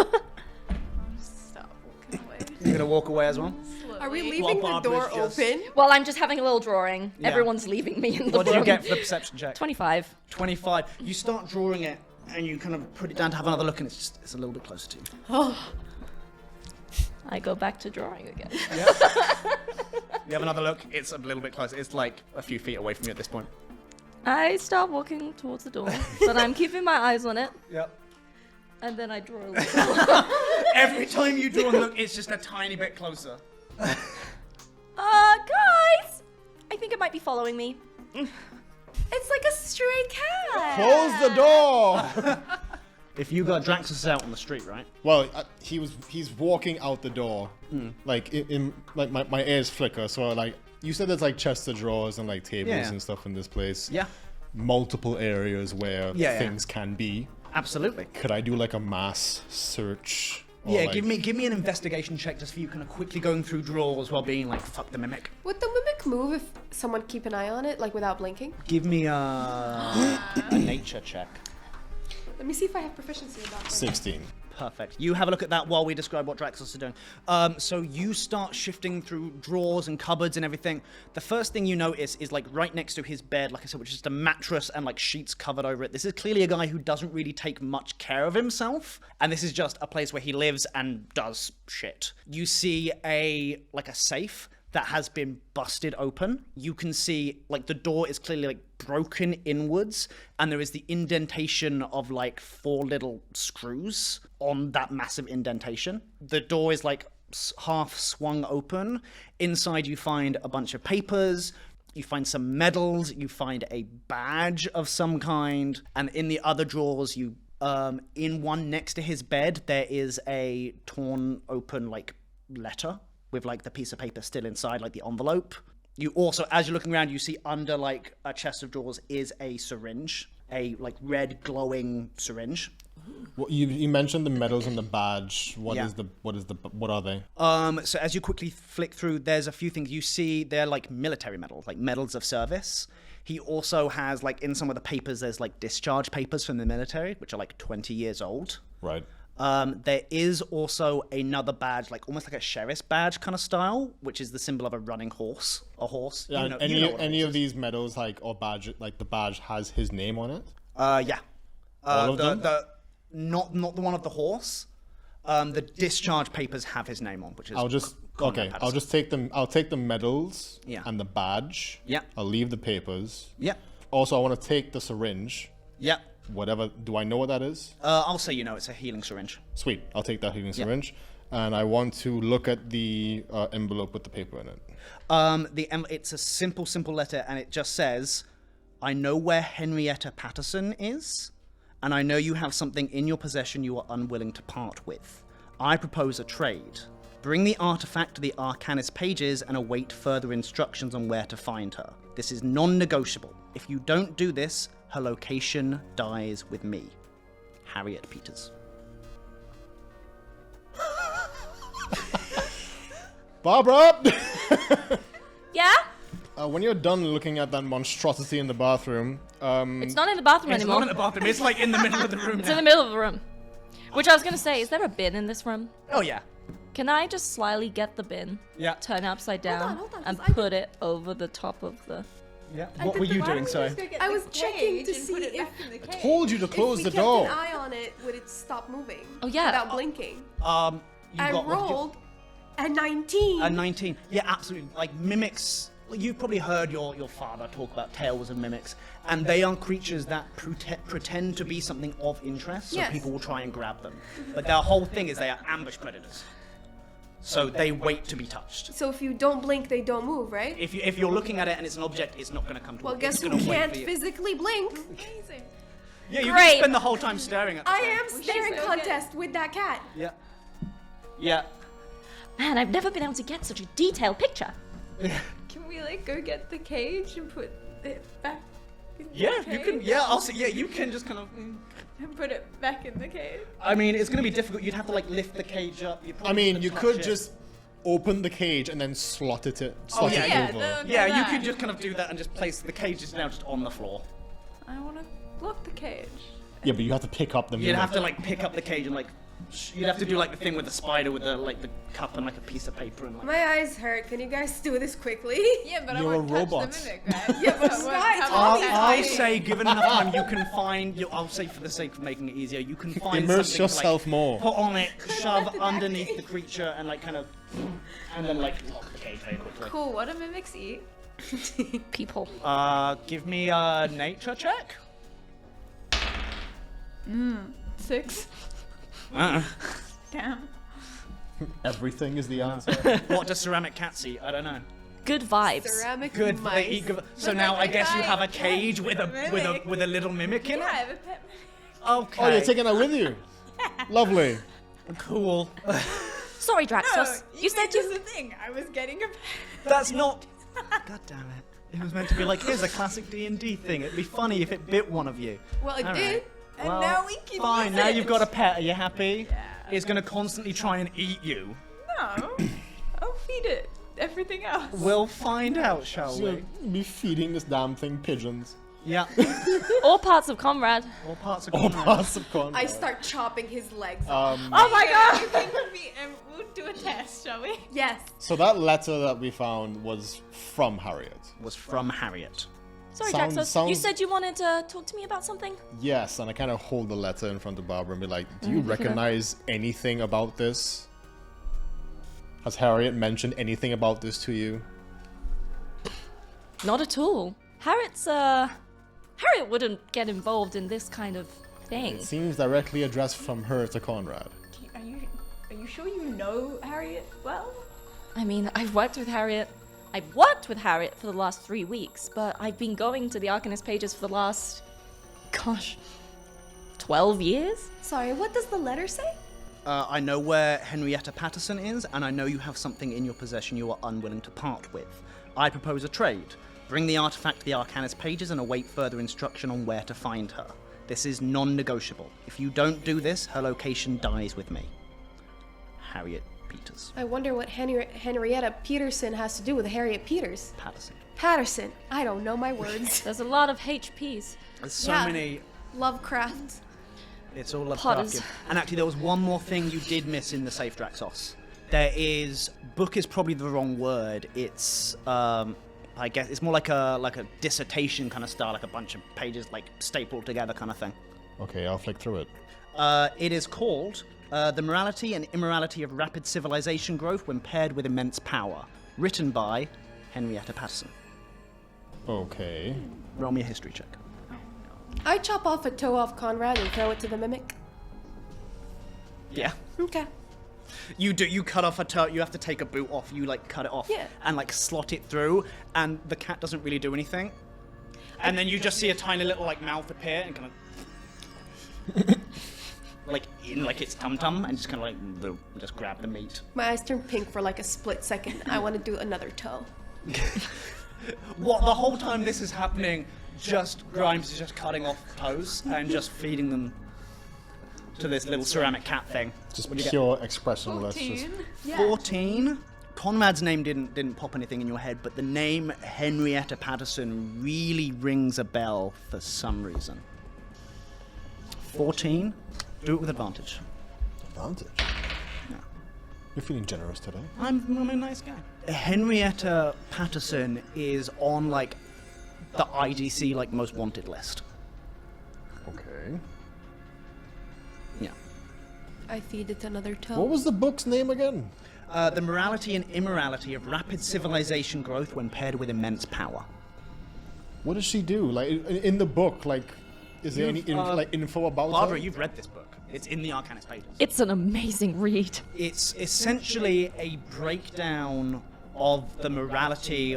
Stop walking away. You're gonna walk away as well? Are we Slowly. leaving the Barbara's door just- open? Well, I'm just having a little drawing. Yeah. Everyone's leaving me in the What did room. you get for the perception check? 25. 25. You start drawing it, and you kind of put it down to have another look, and it's a little bit closer to you. I go back to drawing again. You have another look, it's a little bit closer. It's like a few feet away from you at this point. I start walking towards the door, but I'm keeping my eyes on it, Yep. and then I draw a little. Every time you draw a look, it's just a tiny bit closer. Guys! I think it might be following me. It's like a stray cat. Close the door! If you got Draxus out on the street, right? Well, he's walking out the door. Like, like my ears flicker, so like, you said there's like chests of drawers and like tables Yeah. and stuff in this place. Yeah. Multiple areas where Yeah. things can be. Absolutely. Could I do like a mass search? Or, Yeah, like, give me an investigation check just for you kind of quickly going through drawers while being like, fuck the mimic. Would the mimic move if someone keep an eye on it, like without blinking? Give me a nature check. Let me see if I have proficiency in that. 16. Perfect. You have a look at that while we describe what Draxus are doing. So you start shifting through drawers and cupboards and everything. The first thing you notice is like right next to his bed, like I said, which is just a mattress and like sheets covered over it. This is clearly a guy who doesn't really take much care of himself, and this is just a place where he lives and does shit. You see a safe that has been busted open. You can see like the door is clearly like broken inwards, and there is the indentation of like 4 little screws on that massive indentation. The door is like half swung open. Inside you find a bunch of papers, you find some medals, you find a badge of some kind, and in the other drawers you in one next to his bed there is a torn open like letter with like the piece of paper still inside, like the envelope. You also, as you're looking around, you see under like a chest of drawers is a syringe, a like red glowing syringe. Well, you mentioned the medals and the badge. What Yeah. what are they? So as you quickly flick through, there's a few things you see. They're like military medals, like medals of service. He also has like in some of the papers, there's like discharge papers from the military, which are like 20 years old. Right. There is also another badge, like almost like a sheriff's badge kind of style, which is the symbol of a running horse. A horse. Yeah, You know what a any horse of is. these medals, like or badge, like the badge has his name on it. Yeah. All of them? Not the one of the horse. The discharge papers have his name on, which is I'll just Conrad okay. I'll Patterson. just take them. I'll take the medals Yeah. and the badge. Yeah. I'll leave the papers. Yeah. Also, I want to take the syringe. Yeah. Whatever. Do I know what that is? I'll say it's a healing syringe. Sweet. I'll take that healing syringe, and I want to look at the envelope with the paper in it. It's a simple letter, and it just says, "I know where Henrietta Patterson is, and I know you have something in your possession you are unwilling to part with. I propose a trade. Bring the artifact to the Arcanist pages and await further instructions on where to find her. This is non-negotiable. If you don't do this, her location dies with me. Harriet Peters." Barbara, Yeah? when you're done looking at that monstrosity in the bathroom, It's not in the bathroom It's anymore. not in the bathroom. It's like in the middle of the room It's in now. the middle of the room. Which I was gonna say, is there a bin in this room? Oh yeah. Can I just slyly get the bin, Yeah. turn it upside down, hold on, and 'cause I- put it over the top of the... Yeah. What were you doing? Sorry. I was checking to see if told you to close we the kept door. an eye on it, would it stop moving? Oh, yeah. Without blinking. You I got what did you- rolled a 19. A 19. Yeah, absolutely. Like mimics. You've probably heard your father talk about tales of mimics, and they are creatures that pretend to be something of interest, so Yes. people will try and grab them. But their whole thing is they are ambush predators. So they wait to be touched. So if you don't blink, they don't move, right? If you're looking at it and it's an object, it's not going to come to Well, you. guess It's who gonna wait can't for you. physically blink? Amazing. Yeah, you Great. can spend the whole time staring at the I thing. am staring so contest with that cat. Yeah. Yeah. Man, I've never been able to get such a detailed picture. Can we like go get the cage and put it back Yeah, you cage can. Yeah, I'll say. Yeah, you can just kind of. and put it back in the cage. I mean, it's gonna be difficult. You'd have to like lift the cage up. You'd I probably mean, have to you touch could it. just open the cage and then slot it over. yeah, don't do Yeah, you that. could just kind of do that and just place the cage is now just on the floor. I want to lock the cage. Yeah, but you have to pick up the You'd have to like pick up the cage and like. You'd have to do like the thing with the spider with the like the cup and like a piece of paper and like. My eyes hurt. Can you guys do this quickly? Yeah, but You're I won't a touch robot. the mimic, right? Yeah, but So I won't why? have I'll- it. I'll say, given enough time, you can find. I'll say, for the sake of making it easier, you can find Immerse something yourself to, like, more. Put on it, shove underneath the creature, and like kind of, and then like lock the cage very quickly. Cool, what do mimics eat? People. Give me a nature check. 6. Damn. Everything is the answer. What does ceramic cats eat? I don't know. Good vibes. Ceramic Good. mice. They eat good. So now I guess you have a cage with a little mimic in Yeah, I it. have a pet mimic. Okay. Oh, you're taking that with you? Lovely. Cool. Sorry, Draxos. you said This is you. the thing. I was getting a pet. That's not. God damn it! It was meant to be like, here's a classic D&D thing. It'd be funny if it bit one of you. Well, it All did. right. And Well, now we can fine. use Now it. you've got a pet. Are you happy? Yeah. It's gonna constantly try and eat you. No. I'll feed it everything else. We'll find out, shall So we? be feeding this damn thing pigeons. Yeah. All parts of Conrad. All parts of All Conrad. parts of Conrad. I start chopping his legs off. Um, Oh my god! You can repeat and we'll do a test, shall we? Yes. so that letter that we found was from Harriet. Was from Harriet. Sorry, Sounds- Draxos. You sounds- said you wanted to talk to me about something? Yes, and I kind of hold the letter in front of Barbara and be like, do you recognize anything about this? Has Harriet mentioned anything about this to you? Not at all. Harriet wouldn't get involved in this kind of thing. It seems directly addressed from her to Conrad. Are you sure you know Harriet well? I mean, I've worked with Harriet for the last 3 weeks, but I've been going to the Arcanist pages for the last, 12 years? Sorry, what does the letter say? I know where Henrietta Patterson is, and I know you have something in your possession you are unwilling to part with. I propose a trade. Bring the artifact to the Arcanist pages and await further instruction on where to find her. This is non-negotiable. If you don't do this, her location dies with me. Harriet Peters. I wonder what Henrietta Peterson has to do with Harriet Peters. Patterson. Patterson. I don't know my words. There's a lot of HPs. There's so Yeah. many. Lovecraft. It's all Potters. Lovecraftian. And actually, there was one more thing you did miss in the safe, Draxos. There is book is probably the wrong word. It's I guess it's more like a dissertation kind of style, like a bunch of pages like stapled together kind of thing. Okay, I'll flick through it. It is called The Morality and Immorality of Rapid Civilization Growth When Paired with Immense Power, written by Henrietta Patterson. Okay. Roll me a history check. I chop off a toe off Conrad and throw it to the mimic. Yeah. Okay. You cut off a toe, you have to take a boot off, you like cut it off Yeah. and like slot it through, and the cat doesn't really do anything. And then you just see a tiny little like mouth appear and kind of like in like its tum-tum and just kind of like just grab the meat. My eyes turn pink for like a split second. I want to do another toe. What, the whole time this is happening, just Grimes is just cutting off toes and just feeding them to this little ceramic cat thing. Just What'd you get? pure expressionless. 14. Just 14. Conrad's name didn't pop anything in your head, but the name Henrietta Patterson really rings a bell for some reason. 14. Do it with advantage. advantage. Yeah. You're feeling generous today. I'm a nice guy. Henrietta Patterson is on like the IDC like most wanted list. Okay. Yeah. I feed it another toe. What was the book's name again? The morality and immorality of rapid civilization growth when paired with immense power. What does she do? Like in the book, like is there any info about Barbara, her? you've read this book. It's in the Arcanist pages. It's an amazing read. It's essentially a breakdown of the morality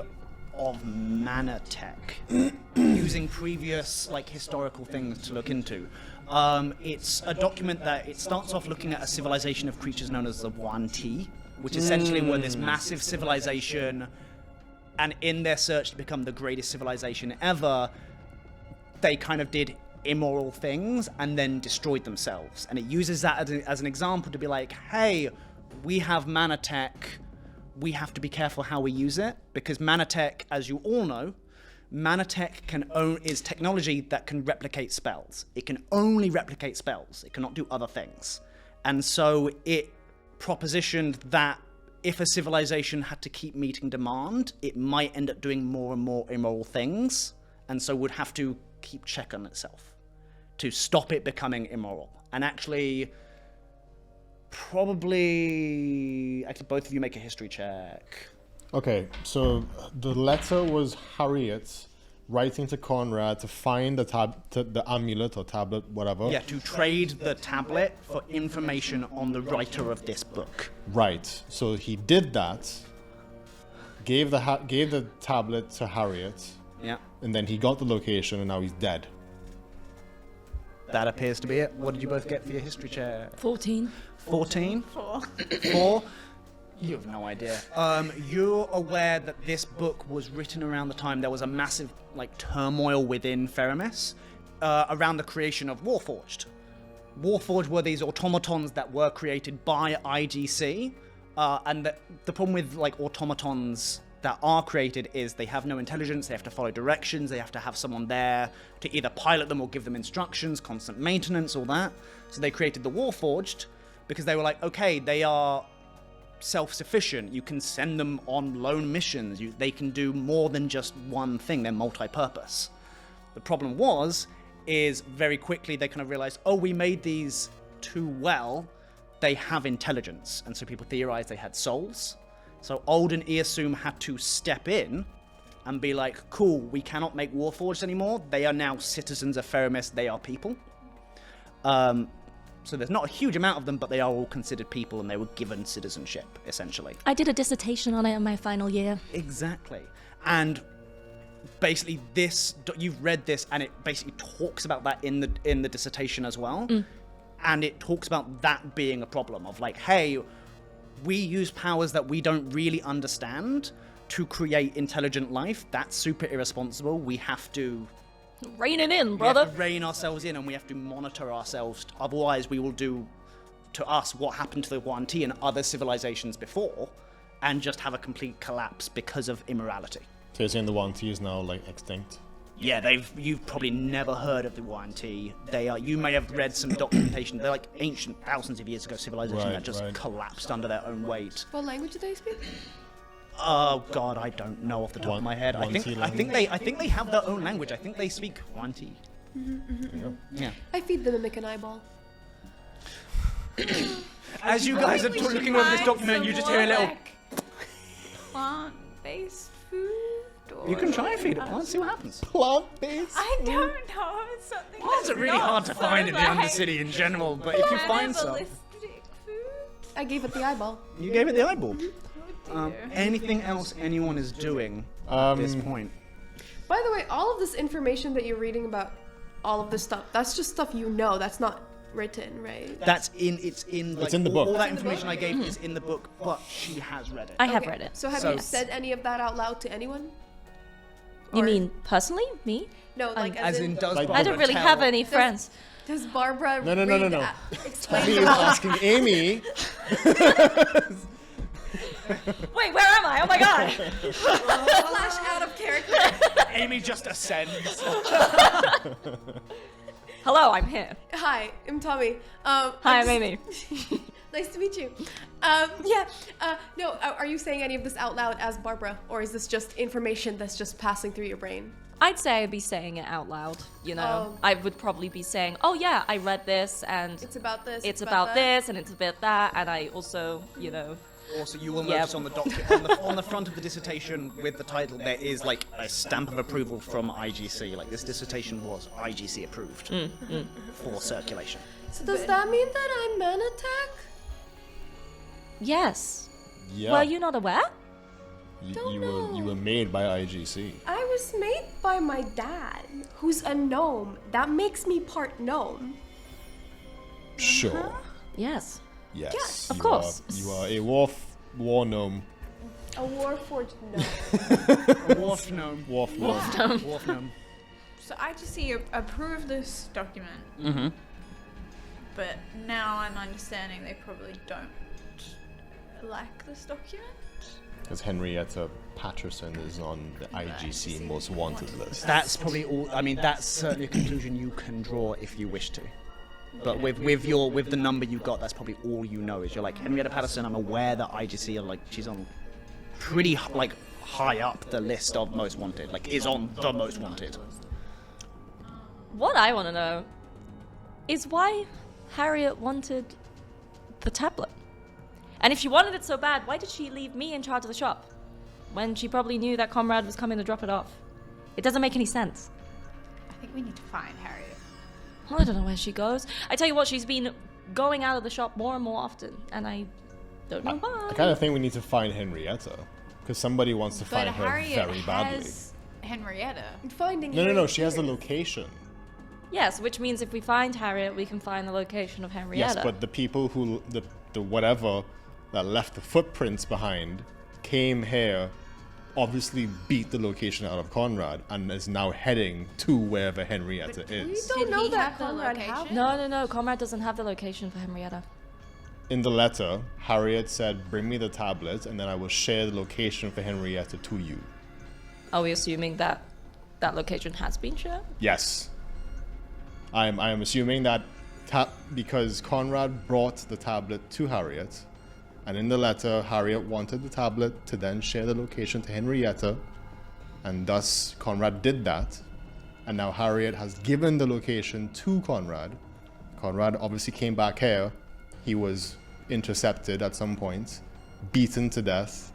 of manitech, using previous like historical things to look into. It's a document that it starts off looking at a civilization of creatures known as the 1T, which essentially were this massive civilization, and in their search to become the greatest civilization ever, they kind of did immoral things and then destroyed themselves. And it uses that as an example to be like, hey, we have manitech. We have to be careful how we use it, because manitech, as you all know, manitech is technology that can replicate spells. It can only replicate spells. It cannot do other things. And so it propositioned that if a civilization had to keep meeting demand, it might end up doing more and more immoral things, and so would have to keep check on itself to stop it becoming immoral. And actually, both of you make a history check. Okay, so the letter was Harriet writing to Conrad to find the amulet or tablet, whatever. Yeah, to trade the tablet for information on the writer of this book. Right. So he did that. Gave the tablet to Harriet. Yeah. And then he got the location, and now he's dead. That appears to be it. What did you both get for your history check? 14. 14? 4. 4? You have no idea. You're aware that this book was written around the time there was a massive, turmoil within Feramis, around the creation of Warforged. Warforged were these automatons that were created by IGC, and the problem with, automatons that are created is they have no intelligence, they have to follow directions, they have to have someone there to either pilot them or give them instructions, constant maintenance, all that. So they created the Warforged because they were like, okay, they are self-sufficient, you can send them on lone missions, they can do more than just one thing, they're multi-purpose. The problem is very quickly they kind of realized, oh, we made these too well, they have intelligence, and so people theorized they had souls. So Alden Earsum had to step in and be like, cool, we cannot make Warforged anymore, they are now citizens of Feramis, they are people. So there's not a huge amount of them, but they are all considered people, and they were given citizenship, essentially. I did a dissertation on it in my final year. Exactly. And basically you've read this, and it basically talks about that in the dissertation as well. And it talks about that being a problem of hey, we use powers that we don't really understand to create intelligent life. That's super irresponsible. We have to Rein it in, We brother. have to rein ourselves in, and we have to monitor ourselves. Otherwise, we will do to us what happened to the Yuan Ti and other civilizations before, and just have a complete collapse because of immorality. So you're saying the Yuan Ti is now extinct? Yeah, you've probably never heard of the Yuan Ti. You may have read some documentation. They're ancient, thousands of years ago civilization that just collapsed under their own weight. What language do they speak? Oh God, I don't know off the top of my head. I think they have their own language. I think they speak Yuan Ti. Yeah. I feed the mimic an eyeball. As you guys are looking over this document, you just hear a little. Plant-based food? Or You can try and feed it plants, see what happens. Plant-based? I don't know. It's something Plants are that's really not hard to find in the sort of Undercity in general, but if you find some, cannibalistic food? I gave it the eyeball. you gave it the eyeball. Oh dear. Anything else anyone is doing at this point? By the way, all of this information that you're reading about, all of this stuff, that's just stuff you know. That's not written, right? It's in the book. All that information I gave is in the book, but she has read it. I have Okay. read it. So have you said any of that out loud to anyone? You Or- mean personally? Me? No, As in, does Like- Barbara I don't really tell- have any friends. Does Barbara No. explain He was asking Amy. Wait, where am I? Oh my god! flash out of character? Amy just ascends. Hello, I'm here. Hi, I'm Tommy. Hi, I'm Amy. Nice to meet you. No, are you saying any of this out loud as Barbara, or is this just information that's just passing through your brain? I'd say I'd be saying it out loud, you know? Oh. I would probably be saying, oh yeah, I read this, and It's about this. it's about this, and it's about that, and I also, you know... Also, you will Yeah. notice on the front of the dissertation with the title, there is a stamp of approval from IGC. This dissertation was IGC approved for circulation. So does that mean that I'm manitech? Yes. Yeah. Were you not aware? You were made by IGC. I was made by my dad, who's a gnome. That makes me part gnome. Sure. Yes. Yes. of course. You are a war gnome. A warforged gnome. A Wharf gnome. Wharf gnome. Wharf gnome. So I just see approve this document, Mm-hmm. but now I'm understanding they probably don't like this document. Because Henrietta Patterson is on the IGC most wanted list. That's probably all. I mean, that's certainly a conclusion you can draw if you wish to. But with the number you got, that's probably all you know. Is you're like Henrietta Patterson. I'm aware that IGC are like she's on pretty like high up the list of most wanted. Like is on the most wanted. What I want to know is why Harriet wanted the tablet. And if she wanted it so bad, why did she leave me in charge of the shop when she probably knew that Conrad was coming to drop it off? It doesn't make any sense. I think we need to find Harriet. Well, I don't know where she goes. I tell you what, she's been going out of the shop more and more often, and I don't know why. I kind of think we need to find Henrietta. Because somebody wants to find her Harriet very badly. has Henrietta. Finding No, she has the location. Yes, which means if we find Harriet, we can find the location of Henrietta. Yes, but the people who, the whatever that left the footprints behind came here, obviously beat the location out of Conrad, and is now heading to wherever Henrietta We is. don't Did know he that have the Conrad location? have. No, Conrad doesn't have the location for Henrietta. In the letter, Harriet said, bring me the tablet, and then I will share the location for Henrietta to you. Are we assuming that that location has been shared? Yes. I am assuming that because Conrad brought the tablet to Harriet, and in the letter, Harriet wanted the tablet to then share the location to Henrietta, and thus Conrad did that, and now Harriet has given the location to Conrad. Conrad obviously came back here. He was intercepted at some point, beaten to death,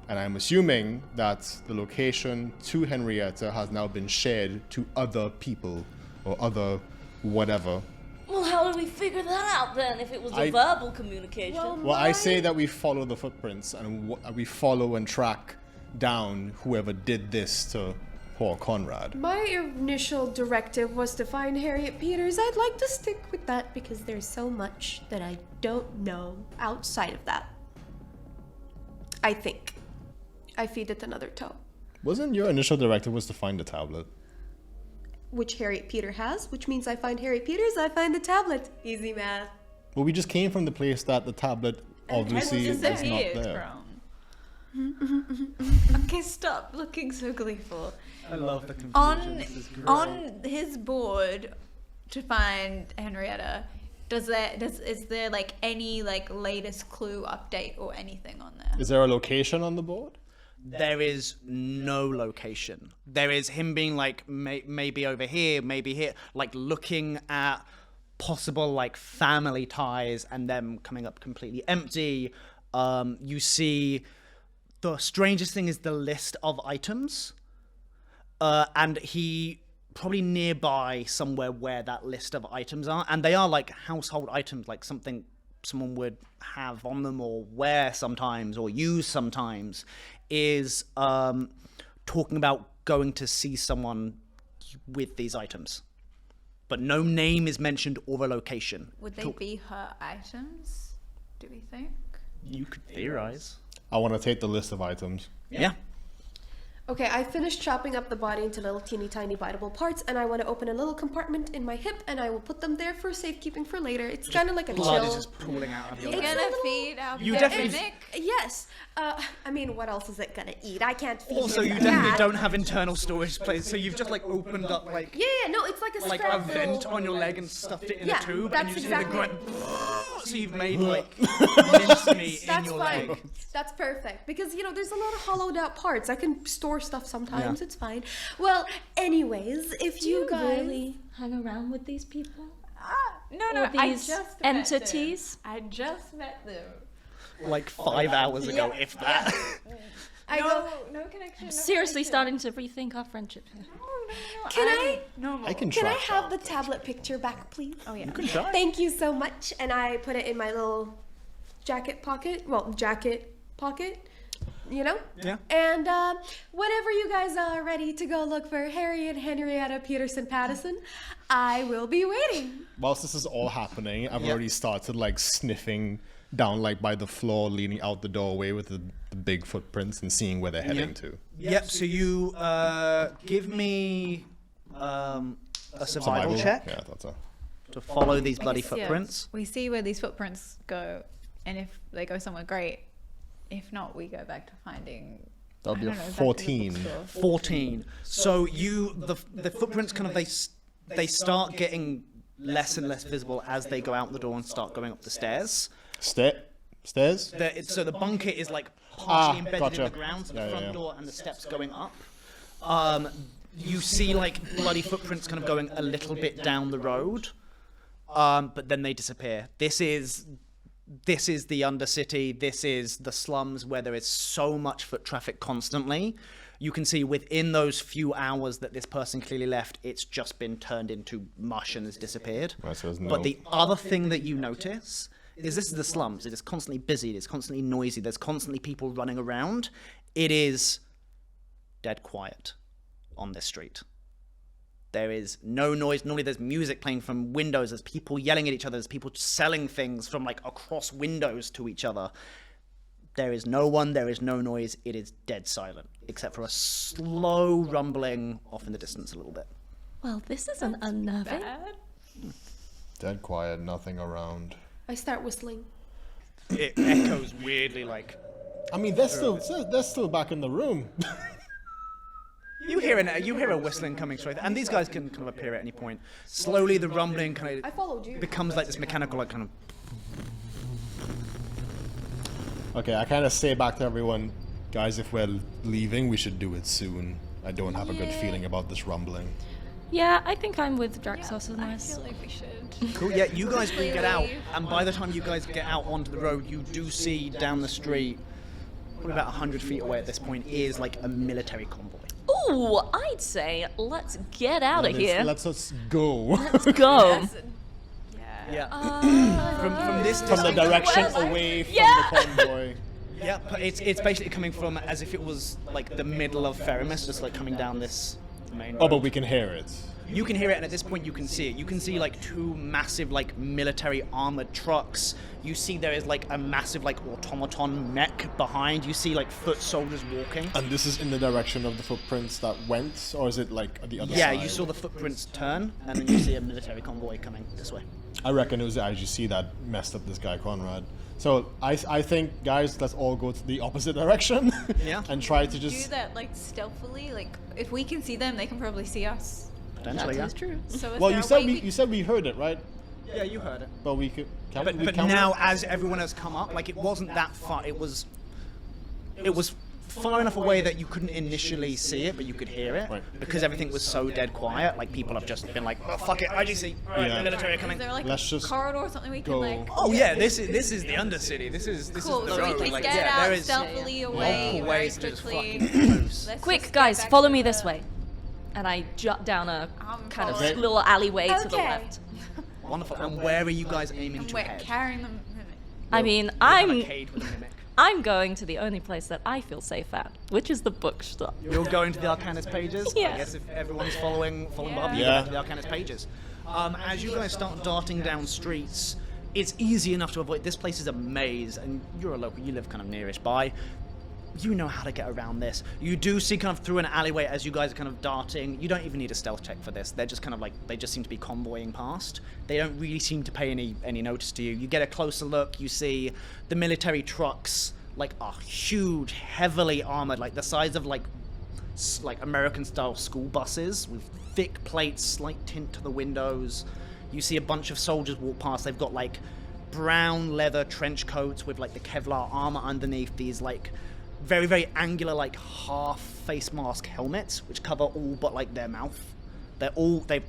and I'm assuming that the location to Henrietta has now been shared to other people or other whatever. Well, how do we figure that out then if it was I- verbal communication? Well, I say that we follow the footprints and we follow and track down whoever did this to poor Conrad. My initial directive was to find Harriet Peters. I'd like to stick with that because there's so much that I don't know outside of that. I think. I feed it another toe. Wasn't your initial directive was to find the tablet? Which Harriet Peter has, which means I find Harriet Peters, I find the tablet. Easy math. Well, we just came from the place that the tablet obviously is not there. Okay, stop looking so gleeful. I love the confusion. On his board to find Henrietta, is there like any like latest clue update or anything on there? Is there a location on the board? There is no location. There is him being like maybe over here, maybe here, like looking at possible like family ties and them coming up completely empty. You see the strangest thing is the list of items, and he probably nearby somewhere where that list of items are, and they are like household items, like something someone would have on them or wear sometimes or use sometimes, is talking about going to see someone with these items. But no name is mentioned or a location. Would they be her items? Do we think? You could theorize. I want to take the list of items. Yeah. Okay, I finished chopping up the body into little teeny tiny biteable parts, and I want to open a little compartment in my hip, and I will put them there for safekeeping for later. It's kind of like a Blood chill. is just pooling out of your You're It's gonna a little- feed our You pet definitely- Nick? Yes. I mean, what else is it gonna eat? I can't feed Also, it you that. definitely don't have internal storage place, so you've just like opened up like Yeah, no, it's like a like scrap a vent little- on your leg and stuffed it in Yeah, a tube, that's and you just exactly hear the grunt. So you've made like mincemeat in That's your fine. leg. That's perfect because there's a lot of hollowed out parts. I can store stuff sometimes. It's fine. Well, anyways, if Do you guys really hang around with these people? No, Or I these just met entities? them. I just met them. Like 5 hours ago, if that. I go, No connection. No Seriously connection. starting to rethink our friendship here. Can I Normal. I can can I track have that. the tablet picture back, please? Oh yeah. Thank you so much. And I put it in my little jacket pocket. Well, jacket pocket. Yeah. And whenever you guys are ready to go look for Harriet Henrietta Peterson Patterson, I will be waiting. Whilst this is all happening, I've Yeah. already started like sniffing down like by the floor, leaning out the doorway with the big footprints and seeing where they're heading to. Yep. So you give me a survival check Yeah, I thought so. to follow these bloody guess, yeah, footprints. we see where these footprints go, and if they go somewhere, great. If not, we go back to finding. That'll be I a don't know, back to the 14. bookstore. 14. So the footprints kind of they start getting less and less visible as they go out the door and start going up the stairs. Stairs? So the bunker is like partially embedded in gotcha. the ground, so the Yeah, front yeah. door and the steps going up. You see like bloody footprints kind of going a little bit down the road, but then they disappear. This is the Undercity. This is the slums where there is so much foot traffic constantly. You can see within those few hours that this person clearly left, it's just been turned into mush and has disappeared. Right, so there's no- But the other thing that you notice is this is the slums. It is constantly busy. It is constantly noisy. There's constantly people running around. It is dead quiet on this street. There is no noise. Normally there's music playing from windows. There's people yelling at each other. There's people selling things from like across windows to each other. There is no one. There is no noise. It is dead silent, except for a slow rumbling off in the distance a little bit. Well, this isn't unnerving. Bad. Dead quiet, nothing around. I start whistling. It echoes weirdly like... I mean, they're still back in the room. You hear a whistling coming straight, and these guys can kind of appear at any point. Slowly, the rumbling kind I of followed you. becomes like this mechanical, like kind of. Okay, I kind of say back to everyone, guys, if we're leaving, we should do it soon. I don't have a good feeling about this rumbling. Yeah, I think I'm with Draxos on I this. feel like we should. Cool. Yeah, you guys can get out, Leave. and by the time you guys get out onto the road, you do see down the street, probably about 100 feet away at this point, is like a military convoy. Ooh, I'd say let's get out of here. Let's just go. Let's go. Yeah. From this From the direction away from Yeah. the convoy. Yeah, but it's basically coming from as if it was like the middle of Feramis, just like coming down this main road. Oh, but we can hear it. You can hear it, and at this point you can see it. You can see like two massive like military armored trucks. You see there is like a massive like automaton mech behind. You see like foot soldiers walking. And this is in the direction of the footprints that went, or is it like at the other Yeah, side? you saw the footprints turn, and then you see a military convoy coming this way. I reckon it was the IGC that messed up this guy, Conrad. So I think, guys, let's all go to the opposite direction. Yeah. And try to Do just... that like stealthily. Like if we can see them, they can probably see us. Potentially, That yeah. is true. So is Well, there you a said way you said we heard it, right? Yeah, you heard it. But we could... Can we, But can we- now, as everyone has come up, like it wasn't that far. It was far enough away that you couldn't initially see it, but you could hear it Right. because everything was so dead quiet. Like people have just been like, "Oh fuck it, IGC, right, Yeah. military are Is coming." there like Let's a just corridor or something we go. can like? Oh yeah, this is the Undercity. This is Cool. the So road. we can like, get yeah, out there is stealthily away multiple very ways to just quickly. fucking close. Let's Quick, just get guys, back follow to me the- this way. And I jut down a I'm kind of following. little alleyway to the Okay. left. Wonderful. And where are you guys aiming And to we're head? carrying them. I mean, An I'm arcade with a mimic. I'm going to the only place that I feel safe at, which is the bookstore. You're going to the Arcanist pages? Yeah. I guess if everyone's following Bob, you Yeah. go to the Arcanist pages. As you guys start darting down streets, it's easy enough to avoid. This place is a maze, and you're a local, you live kind of nearish by. You know how to get around this. You do see kind of through an alleyway as you guys are kind of darting. You don't even need a stealth check for this. They're just kind of like, they just seem to be convoying past. They don't really seem to pay any notice to you. You get a closer look, you see the military trucks, like are huge, heavily armored, like the size of like American-style school buses with thick plates, slight tint to the windows. You see a bunch of soldiers walk past. They've got like brown leather trench coats with like the Kevlar armor underneath these like very, very angular like half face mask helmets which cover all but like their mouth. They've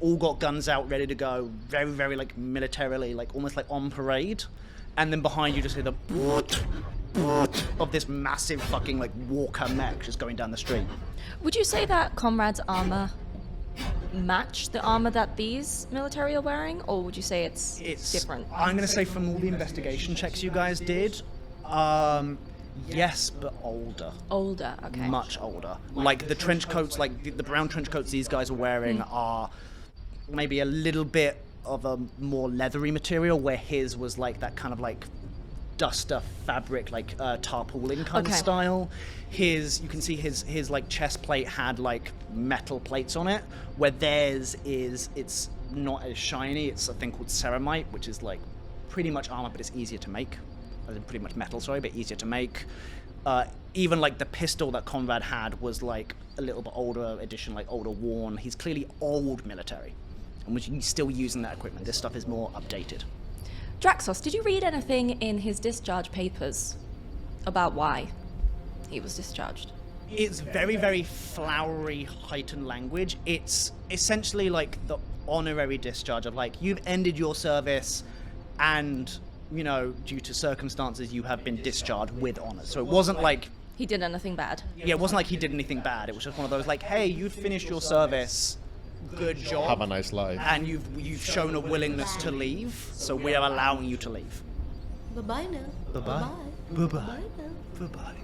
all got guns out ready to go, very, very like militarily, like almost like on parade. And then behind you just hear the of this massive fucking like walker mech just going down the street. Would you say that Conrad's armor match the armor that these military are wearing, or would you say it's different? I'm gonna say from all the investigation checks you guys did, yes, but older. Older, okay. Much older. Like the trench coats, like the brown trench coats these guys are wearing are maybe a little bit of a more leathery material, where his was like that kind of like duster fabric, like tarpaulin kind of Okay. style. You can see his like chest plate had like metal plates on it, where theirs it's not as shiny. It's a thing called ceramite, which is like pretty much armor, but it's easier to make. Pretty much metal, sorry, but easier to make. Even like the pistol that Conrad had was like a little bit older edition, like older worn. He's clearly old military, and was still using that equipment. This stuff is more updated. Draxos, did you read anything in his discharge papers about why he was discharged? It's very, very flowery, heightened language. It's essentially like the honorary discharge of like, you've ended your service and, you know, due to circumstances, you have been discharged with honor. So it wasn't like... He did anything bad? Yeah, it wasn't like he did anything bad. It was just one of those like, hey, you've finished your service, good job. Have a nice life. And you've shown a willingness to leave, so we are allowing you to leave. Bye-bye now. Bye-bye. Bye-bye. Bye-bye. Bye now. Bye-bye.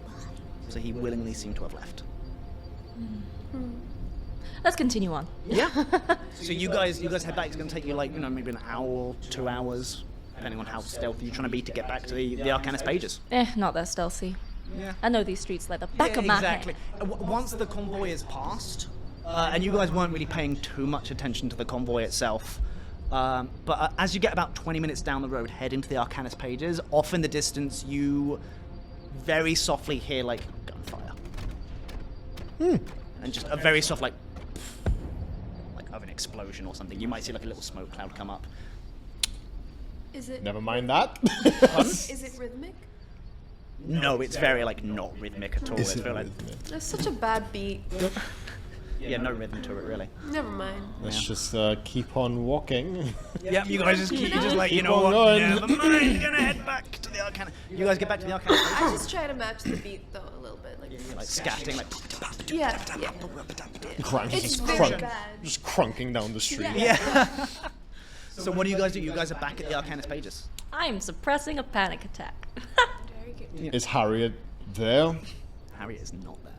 So he willingly seemed to have left. Let's continue on. Yeah. So you guys head back. It's going to take you like, you know, maybe an hour, 2 hours, depending on how stealthy you're trying to be to get back to the Arcanist pages. Not that stealthy. Yeah. I know these streets like the back of my exactly. head. Once the convoy is passed, and you guys weren't really paying too much attention to the convoy itself, but as you get about 20 minutes down the road, head into the Arcanist pages, off in the distance, you very softly hear like gunfire. And just a very soft like of an explosion or something. You might see like a little smoke cloud come up. Is it? Never mind that. Is it rhythmic? No, it's very like not rhythmic at all. It's very like That's such a bad beat. yeah, no rhythm to it really. Never mind. Let's just keep on walking. Yep, you guys just keep just like, you Keep know on what? going. Never mind, you're gonna head back to the Arcana. You guys get back to the Arcana. I just try to match the beat though a little bit. Like scatting, like Yeah. Crunch, It's just very crunk, bad. just crunking down the street. yeah. So what do you guys do? You guys are back at the Arcanist pages. I'm suppressing a panic attack. Is Harriet there? Harriet is not there.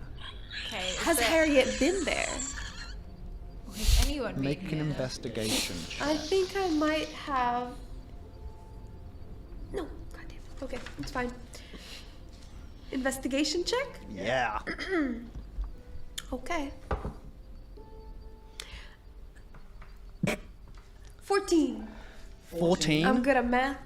Okay. Has Harriet been there? Has anyone Make been an here? investigation check. I think I might have. No, goddamn. Okay, it's fine. Investigation check? Yeah. Okay. 14. 14. I'm good at math.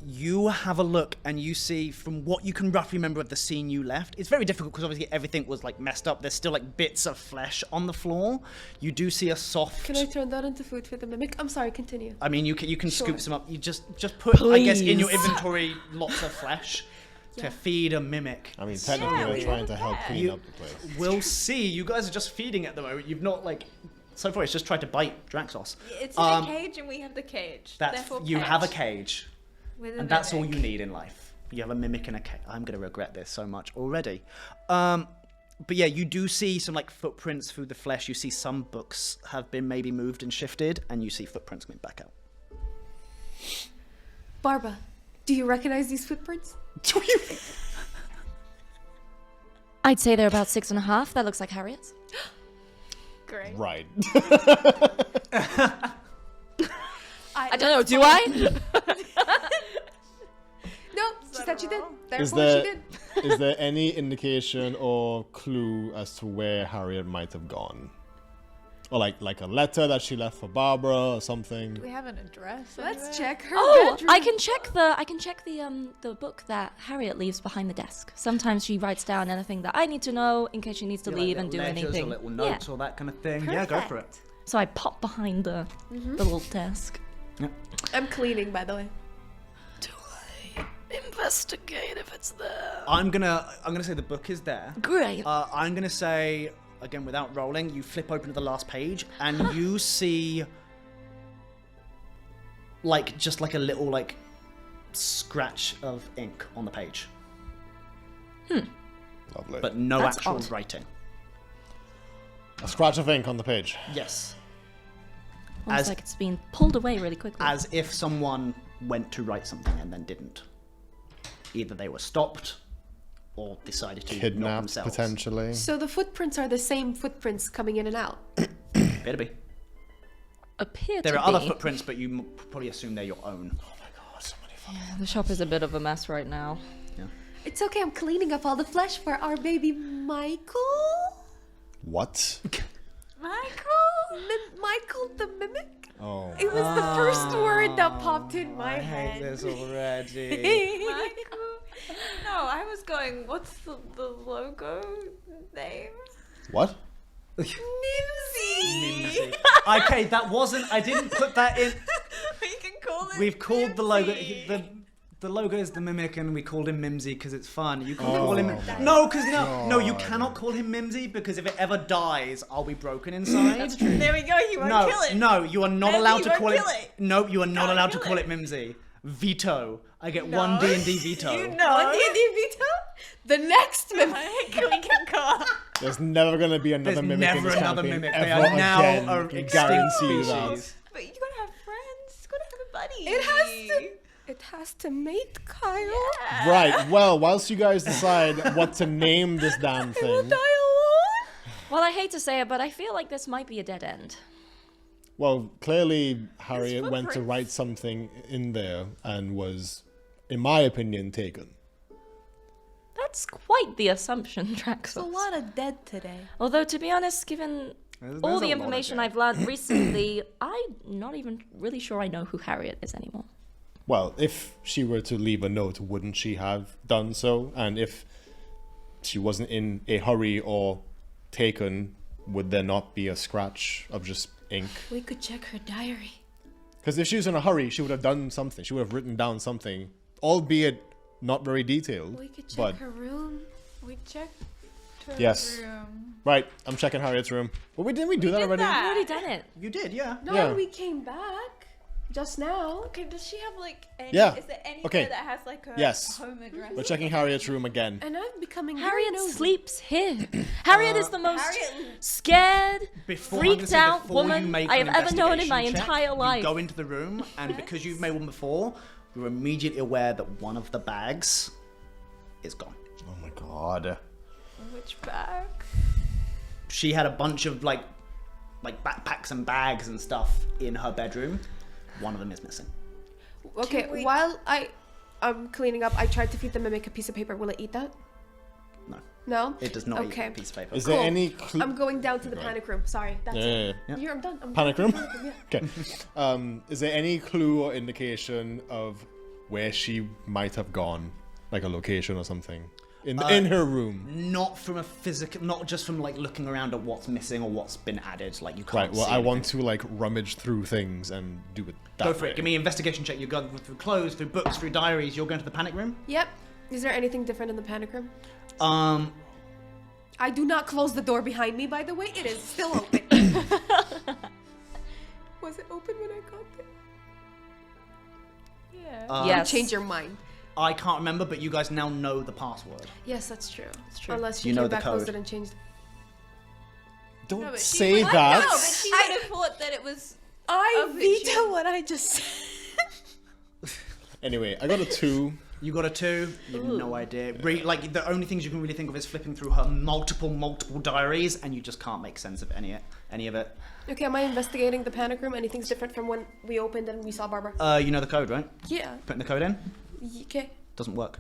You have a look and you see from what you can roughly remember of the scene you left. It's very difficult because obviously everything was like messed up. There's still like bits of flesh on the floor. You do see a soft. Can I turn that into food for the mimic? I'm sorry, continue. I mean, you can Sure. scoop some up. You just put, I guess, in your Please. inventory lots of flesh to feed a mimic. I mean, technically we're trying to help clean up the place. We'll see. You guys are just feeding at the moment. You've not like. So far, it's just tried to bite Draxos. It's in a cage and we have the cage. Therefore, You pet have a cage, with a and that's all mimic. you need in life. You have a mimic and a cage. I'm gonna regret this so much already. But yeah, you do see some like footprints through the flesh. You see some books have been maybe moved and shifted, and you see footprints coming back out. Barbara, do you recognize these footprints? I'd say they're about 6.5. That looks like Harriet's. Great. Right. I don't know, do I? No, she said she did. Is Therefore, she there did. is there any indication or clue as to where Harriet might have gone? Or like a letter that she left for Barbara or something? We have an address. Let's anywhere? check her Oh, bedroom. I can check the book that Harriet leaves behind the desk. Sometimes she writes down anything that I need to know in case she needs to leave and do anything. or little notes or that kind of thing. Yeah, go for it. So I pop behind the little desk. I'm cleaning, by the way. Do I investigate if it's there? I'm gonna say the book is there. Great. I'm gonna say again without rolling. You flip open to the last page and you see like just like a little like scratch of ink on the page, Lovely. but no That's actual odd. writing. A scratch of ink on the page. Yes, Almost as- like it's being pulled away really quickly. as if someone went to write something and then didn't. Either they were stopped or decided to not Kidnapped, themselves. potentially. So the footprints are the same footprints coming in and out. Appear to be. Appear There to are other be. footprints, but you probably assume they're your own. Oh my god, so many The shop is a bit of a mess right now. It's okay, I'm cleaning up all the flesh for our baby Michael. What? Michael the Mimic? Oh. It was the first word that popped in my I hate head. this already. No, I was going, what's the logo name? What? Mimsy. Okay, that wasn't. I didn't put that in. We can call it. We've called the logo. Mimsy. The logo is the mimic, and we called him Mimsy because it's fun. You can call him. No, because no, you cannot call him Mimsy because if it ever dies, I'll be broken inside. That's true. There we go. You won't No, kill it. no, you are not Then allowed you to won't call kill it. it. No, you are not Can't allowed to kill call it. it Mimsy. Veto. I get one D&D veto. You know. On D&D Vito, the next Mimic. We can call. There's never gonna be another There's mimic in never this another campaign mimic. They ever are now again. a I can extinct guarantee you that. species. But you gotta have friends. You gotta have a buddy. It has to mate Kyle. Right. Well, whilst you guys decide what to name this damn It will thing, die alone. Well, I hate to say it, but I feel like this might be a dead end. well, clearly Harriet went to footprints. write something in there and was, in my opinion, taken. That's quite the assumption, Traxos. There's a lot of dead today. Although, to be honest, given There's all a the lot of information dead. I've learned recently, I'm not even really sure I know who Harriet is anymore. Well, if she were to leave a note, wouldn't she have done so? And if she wasn't in a hurry or taken, would there not be a scratch of just ink? We could check her diary. Because if she was in a hurry, she would have done something. She would have written down something, albeit not very detailed. We could check but her room. We checked her Yes. room. right, I'm checking Harriet's room. But didn't we do that did already? that. I've already done it. You did, yeah. No, Yeah. we came back just now. Okay, does she have like any, Yeah. is there anywhere Okay. that has like a Yes. home address? We're checking Harriet's room again. And I'm becoming Harriet very nosy. sleeps here. Harriet is the most Harriet- scared, Before, I'm gonna freaked say, out before you woman make I an have ever known in my investigation check, entire life. You go into the room, and because you've made one before, you're immediately aware that one of the bags is gone. Oh my god. Which bag? She had a bunch of like backpacks and bags and stuff in her bedroom. One of them is missing. Okay, Can we- while I'm cleaning up, I tried to feed the mimic a piece of paper. Will it eat that? No, No? it does not Okay. eat a piece of paper. Is there Cool. any clue? I'm going down to the panic room. Sorry. That's Yeah, it. yeah, yeah. I'm done. I'm Panic done. room? Yeah. Okay. Is there any clue or indication of where she might have gone? Like a location or something? In her room? Not from a physical, not just from like looking around at what's missing or what's been added. Like you can't. Right, well, see I want anything. to like rummage through things and do it that Go for way. it. Give me an investigation check. You go through clothes, through books, through diaries. You're going to the panic room. Yep. Is there anything different in the panic room? I do not close the door behind me, by the way. It is still open. Was it open when I got there? Yeah. Yes. Change your mind. I can't remember, but you guys now know the password. Yes, that's true. That's true. Unless You you know came the back, closed code. it, and changed. Don't No, but she say would- that. No, but she would have thought that it was. I Of veto it, what I just said. Anyway, I got a 2. You got a 2. You have no idea. Like the only things you can really think of is flipping through her multiple diaries, and you just can't make sense of any of it. Okay, am I investigating the panic room? Anything's different from when we opened and we saw Barbara? You know the code, right? Yeah. Putting the code in Okay. doesn't work.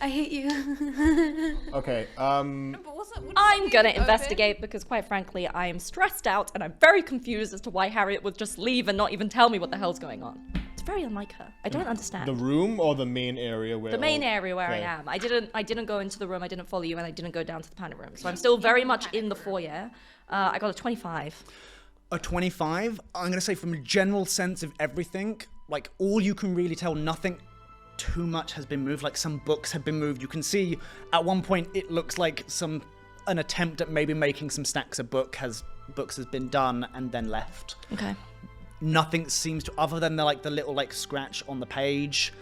I hate you. Okay, But wouldn't I'm it gonna be open? investigate because, quite frankly, I am stressed out and I'm very confused as to why Harriet would just leave and not even tell me what the hell's going on. It's very unlike her. I don't understand. the room or the main area where The main all- area where okay. I am. I didn't go into the room. I didn't follow you, and I didn't go down to the panic room. So I'm still very much in the foyer. I got a 25. A 25. I'm gonna say from a general sense of everything, like all you can really tell, nothing too much has been moved. Like some books have been moved. You can see at one point it looks like an attempt at maybe making some stacks of books has been done and then left. Okay. Nothing seems to, other than the little scratch on the page,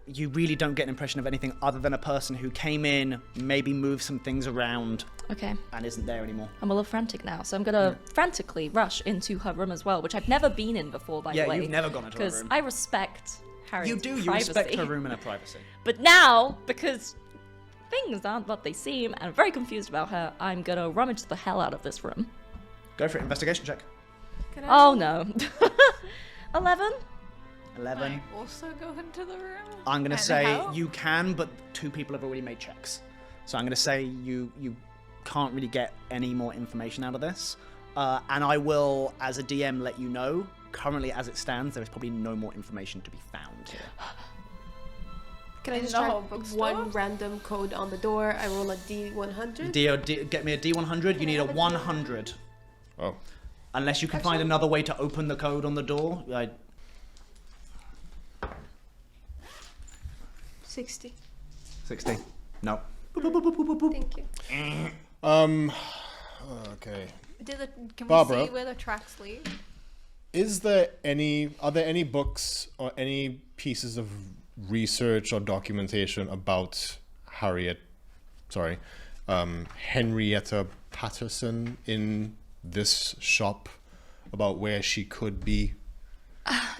you really don't get an impression of anything other than a person who came in, maybe moved some things around Okay. and isn't there anymore. I'm a little frantic now, so I'm gonna frantically rush into her room as well, which I've never been in before, by Yeah, the way. you've never gone into her Because room. I respect Harriet's You do, you privacy. respect her room and her privacy. But now, because things aren't what they seem, and I'm very confused about her, I'm gonna rummage the hell out of this room. Go for it, investigation check. Oh no. 11? 11. Can I also go into the room? I'm gonna And say help? you can, but 2 people have already made checks. So I'm gonna say you can't really get any more information out of this. And I will, as a DM, let you know. Currently, as it stands, there is probably no more information to be found here. Can I In just the try whole bookstore? one random code on the door? I roll a D100. Get me a D100. You need a 100. Oh. Unless you can find another way to open the code on the door. 60. 60. No. Thank you. Okay. Can Barbara? we see where the tracks lead? Are there any books or any pieces of research or documentation about Henrietta Patterson in this shop, about where she could be?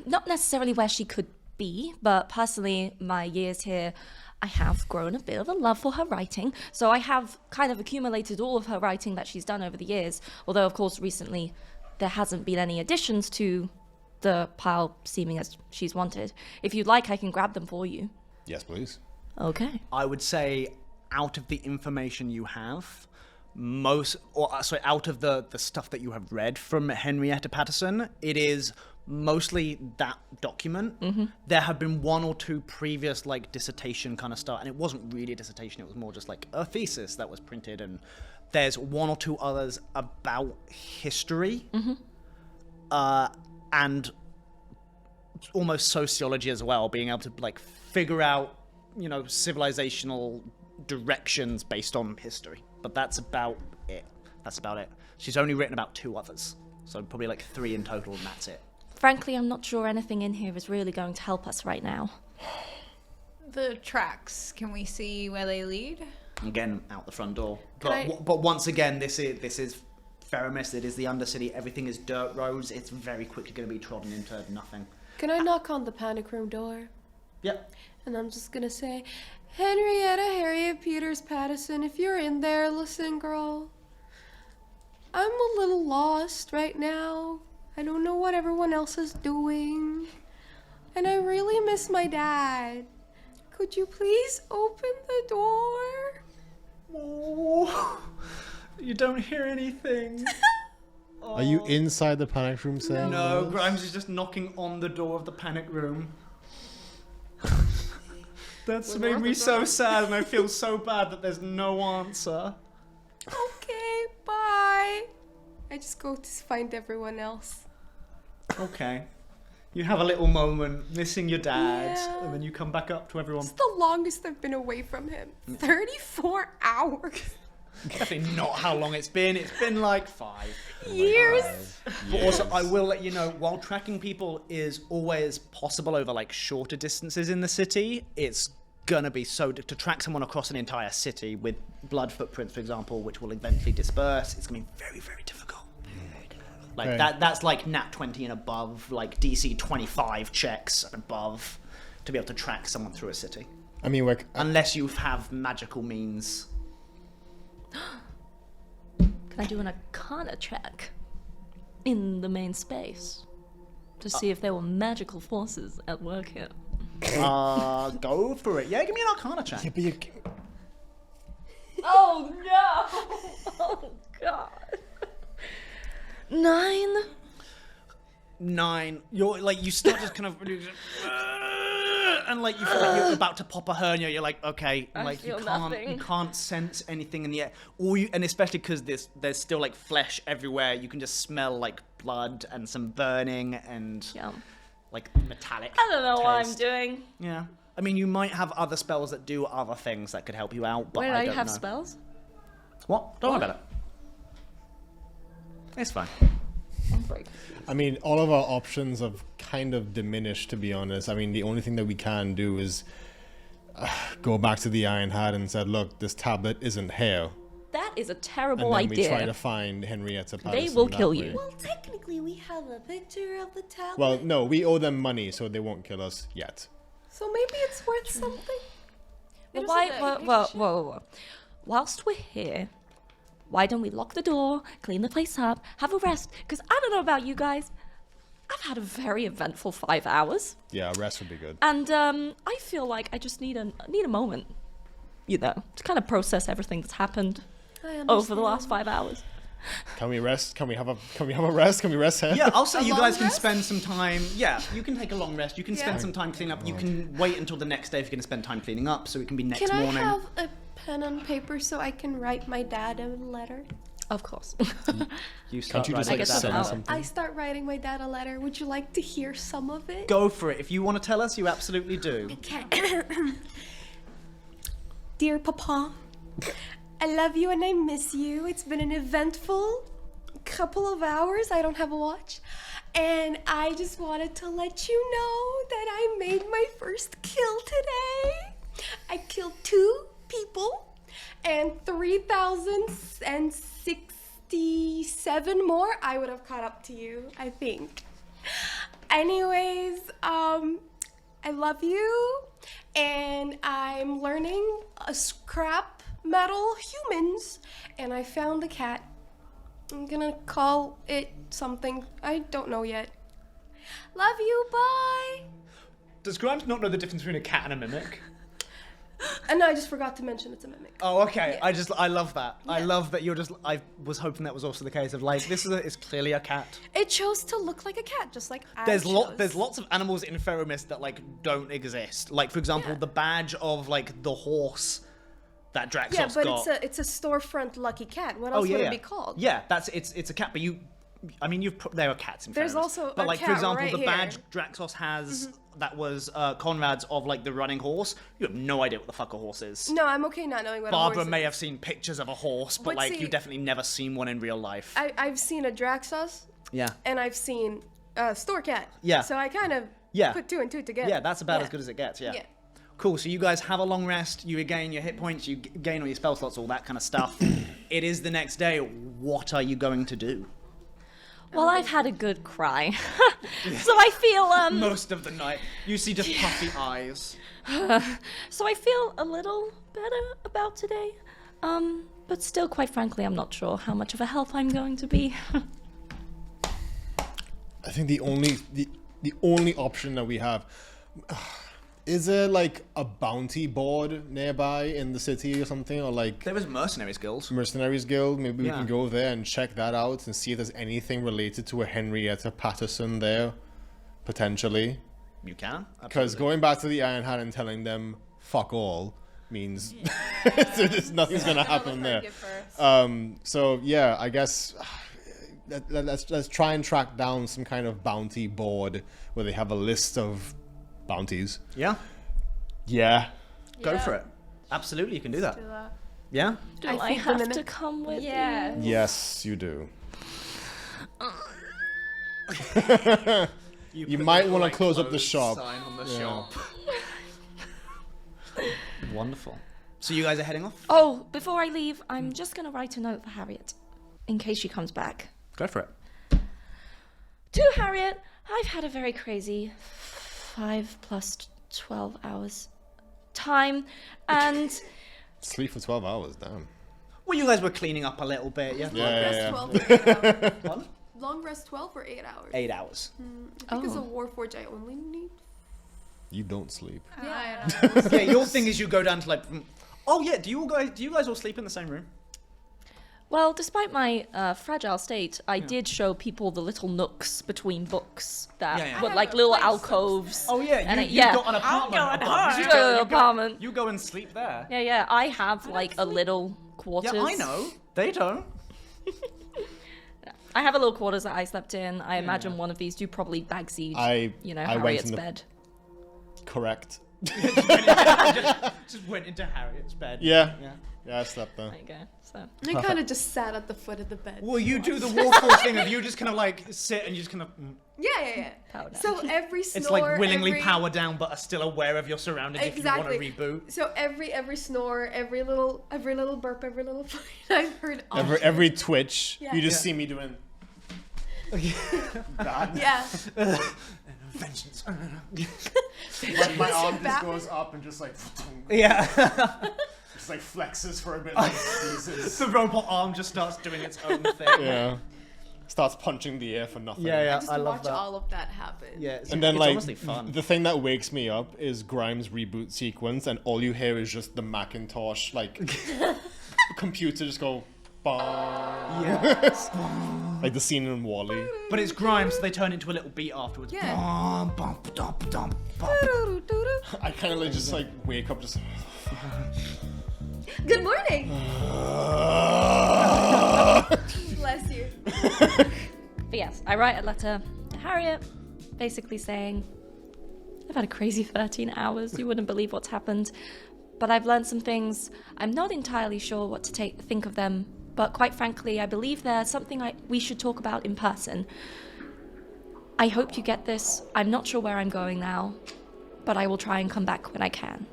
Not necessarily where she could be, but personally, my years here, I have grown a bit of a love for her writing. So I have kind of accumulated all of her writing that she's done over the years. Although, of course, recently there hasn't been any additions to the pile seeming as she's wanted. If you'd like, I can grab them for you. Yes, please. Okay. I would say out of the information you have, out of the stuff that you have read from Henrietta Patterson, it is mostly that document. Mm-hmm. There have been 1 or 2 previous dissertation kind of stuff, and it wasn't really a dissertation, it was more just like a thesis that was printed, and there's 1 or 2 others about history, and almost sociology as well, being able to figure out civilizational directions based on history. But that's about it. She's only written about 2 others, so probably 3 in total, and that's it. Frankly, I'm not sure anything in here is really going to help us right now. The tracks, can we see where they lead? Again, out the front door. Can But once again, this is Feramis. It is the Undercity. Everything is dirt roads. It's very quickly going to be trodden into nothing. Can I knock on the panic room door? Yep. And I'm just gonna say, Harriet Peters Patterson, if you're in there, listen, girl. I'm a little lost right now. I don't know what everyone else is doing. And I really miss my dad. Could you please open the door? Oh, you don't hear anything. Are you inside the panic room saying? No, Grimes is just knocking on the door of the panic room. That's made me so sad, and I feel so bad that there's no answer. Okay, bye. I just go to find everyone else. Okay. You have a little moment missing your dad, Yeah. and then you come back up to everyone. It's the longest I've been away from him. 34 hours. Definitely not how long it's been. It's been 5 Years. But also, I will let you know, while tracking people is always possible over shorter distances in the city, it's gonna be to track someone across an entire city with blood footprints, for example, which will eventually disperse. It's gonna be very, very difficult. Okay. That's nat 20 and above, DC 25 checks and above to be able to track someone through a city. I mean, Unless you have magical means. Can I do an Arcana check in the main space to see if there were magical forces at work here? Go for it. Yeah, give me an Arcana check. yeah, but you, Oh no! Oh god! 9. 9. You're you start just kind of and you feel like you're about to pop a hernia. You're like, okay, I you feel can't nothing. you can't sense anything in the air. And especially because there's still flesh everywhere. You can just smell blood and some burning and Yeah. metallic. I don't know what I'm taste. doing. Yeah. I mean, you might have other spells that do other things that could help you out, but Wait, I I don't have know. spells? What? Don't worry about it. It's fine. I mean, all of our options have kind of diminished, to be honest. I mean, the only thing that we can do is go back to the Iron Hat and said, look, this tablet isn't here. That is a And terrible then we try idea. to find Henrietta Patterson. They will that kill way. you. Well, technically, we have a picture of the tablet. Well, no, we owe them money, so they won't kill us yet. So maybe it's worth something. Well, It why? was a Whoa. Whilst we're here, why don't we lock the door, clean the place up, have a rest? Because I don't know about you guys, I've had a very eventful 5 hours, Yeah, rest would be good. and I feel like I just need a moment, you know, to kind of process everything that's happened over the last 5 hours. Can we rest? Can we have a rest? Can we rest here? Yeah, I'll say you long guys can rest? spend some time. Yeah, you can take a long rest. You can spend Yeah. some time cleaning up. You can wait until the next day if you're going to spend time cleaning up, so it can be next Can morning. I have a pen and paper so I can write my dad a letter? Of course. You start Can't you just writing I like guess it that's send down. out. something? I start writing my dad a letter. Would you like to hear some of it? Go for it. If you want to tell us, you absolutely do. Okay. Dear Papa, I love you and I miss you. It's been an eventful couple of hours. I don't have a watch. And I just wanted to let you know that I made my first kill today. I killed 2 people and 3,067 more. I would have caught up to you, I think. Anyways, I love you, and I'm learning scrap metal humans, and I found a cat. I'm gonna call it something. I don't know yet. Love you, bye! Does Grimes not know the difference between a cat and a mimic? And I just forgot to mention it's a mimic. Oh, okay. Yeah. I love that. I Yeah. love that you're just. I was hoping that was also the case of like it's clearly a cat. It chose to look like a cat, just like I There's chose. there's lots of animals in Ferromis that like don't exist. Like for example, Yeah. the badge of like the horse that Draxos Yeah, but got. it's a storefront lucky cat. What else oh yeah, would yeah. it be called? Yeah, it's a cat, but you. I mean, there are cats in There's Ferromis. also but a like for cat example, right the badge here. Draxos has that was Conrad's of like the running horse. You have no idea what the fuck a horse is. No, I'm okay not knowing what Barbara a horse may is. have seen pictures of a horse, but But like see- you definitely never seen one in real life. I've seen a Draxos, Yeah. and I've seen a store cat. Yeah. So I kind of Yeah. put 2 and 2 together. Yeah, that's about Yeah. as good as it gets, yeah. Yeah. Cool, so you guys have a long rest, you regain your hit points, you gain all your spell slots, all that kind of stuff. It is the next day. What are you going to do? Well, I've had a good cry. So I feel, Most of the night, you see just puffy eyes. so I feel a little better about today. But still, quite frankly, I'm not sure how much of a help I'm going to be. I think the only option that we have is there like a bounty board nearby in the city or something, or like There was Mercenaries Guild. Mercenaries Guild. Maybe we Yeah. can go there and check that out and see if there's anything related to a Henrietta Patterson there, potentially. You can. Because absolutely. going back to the Iron Hand and telling them fuck all means there's nothing's gonna happen there. So yeah, I guess let's try and track down some kind of bounty board where they have a list of bounties. Yeah, Yeah. go for it. Absolutely, you can do that. Yeah? Do I I, think the have mimic- to come with Yeah. you? Yes, you do. You put might the, wanna like, close up the closed shop. Sign on the Yeah. shop. Wonderful. So you guys are heading off? Oh, before I leave, I'm just gonna write a note for Harriet, in case she comes back. Go for it. To Harriet, I've had a very crazy 5 plus 12 hours time, and Sleep for 12 hours, damn. Well, you guys were cleaning up a little bit, yeah? Long rest Yeah. 12 or 8 hours. What? Long rest 12 or 8 hours? 8 hours. I think as a Warforged, I only need. You don't sleep. Yeah. Yeah, your thing is you go down to like. Oh yeah, do you guys all sleep in the same room? well, despite my fragile state, I did show people the little nooks between books that Yeah, yeah. were I like have a little place alcoves. Oh yeah, And you've yeah. got an apartment. going above. hard. You Go to go- the apartment. You go and sleep there. Yeah, I have like a little quarters. Yeah, I know. They don't. I have a little quarters that I slept in. I imagine one of these do probably bag siege, I went Harriet's in the- bed. Correct. Just went into Harriet's bed. Yeah. Yeah. Yeah, I slept there. There you go. So I kind of just sat at the foot of the bed. Well, you do the Warforged thing of you just kind of like sit and you just kind of. Yeah. Power down. So every snore. It's like willingly every... power down, but are still aware of your surroundings Exactly. if you want to reboot. So every snore, every little burp, every little fight, I've heard. all of it. Every twitch, Yeah. you just Yeah. see me doing. Yeah. Vengeance. My arm just Batman? goes up and just like, Yeah. just like flexes for a bit. Like, squeezes. The robot arm just starts doing its own thing. Yeah. starts punching the air for nothing. Yeah, Just I love watch that. all of that happen. Yeah, And then, it's like, honestly fun. the thing that wakes me up is Grimes' reboot sequence, and all you hear is just the Macintosh, like, computer just go, bong. Yeah. Like the scene in Wall-E. But it's Grimes, so they turn into a little beat afterwards. Yeah. Bum, bum, dum, dum, bum. I kind of, like, just, like, wake up just... Good morning. Bless you. But yes, I write a letter to Harriet, basically saying, I've had a crazy 13 hours. You wouldn't believe what's happened. But I've learned some things. I'm not entirely sure what to think of them. But quite frankly, I believe there's something we should talk about in person. I hope you get this. I'm not sure where I'm going now. But I will try and come back when I can.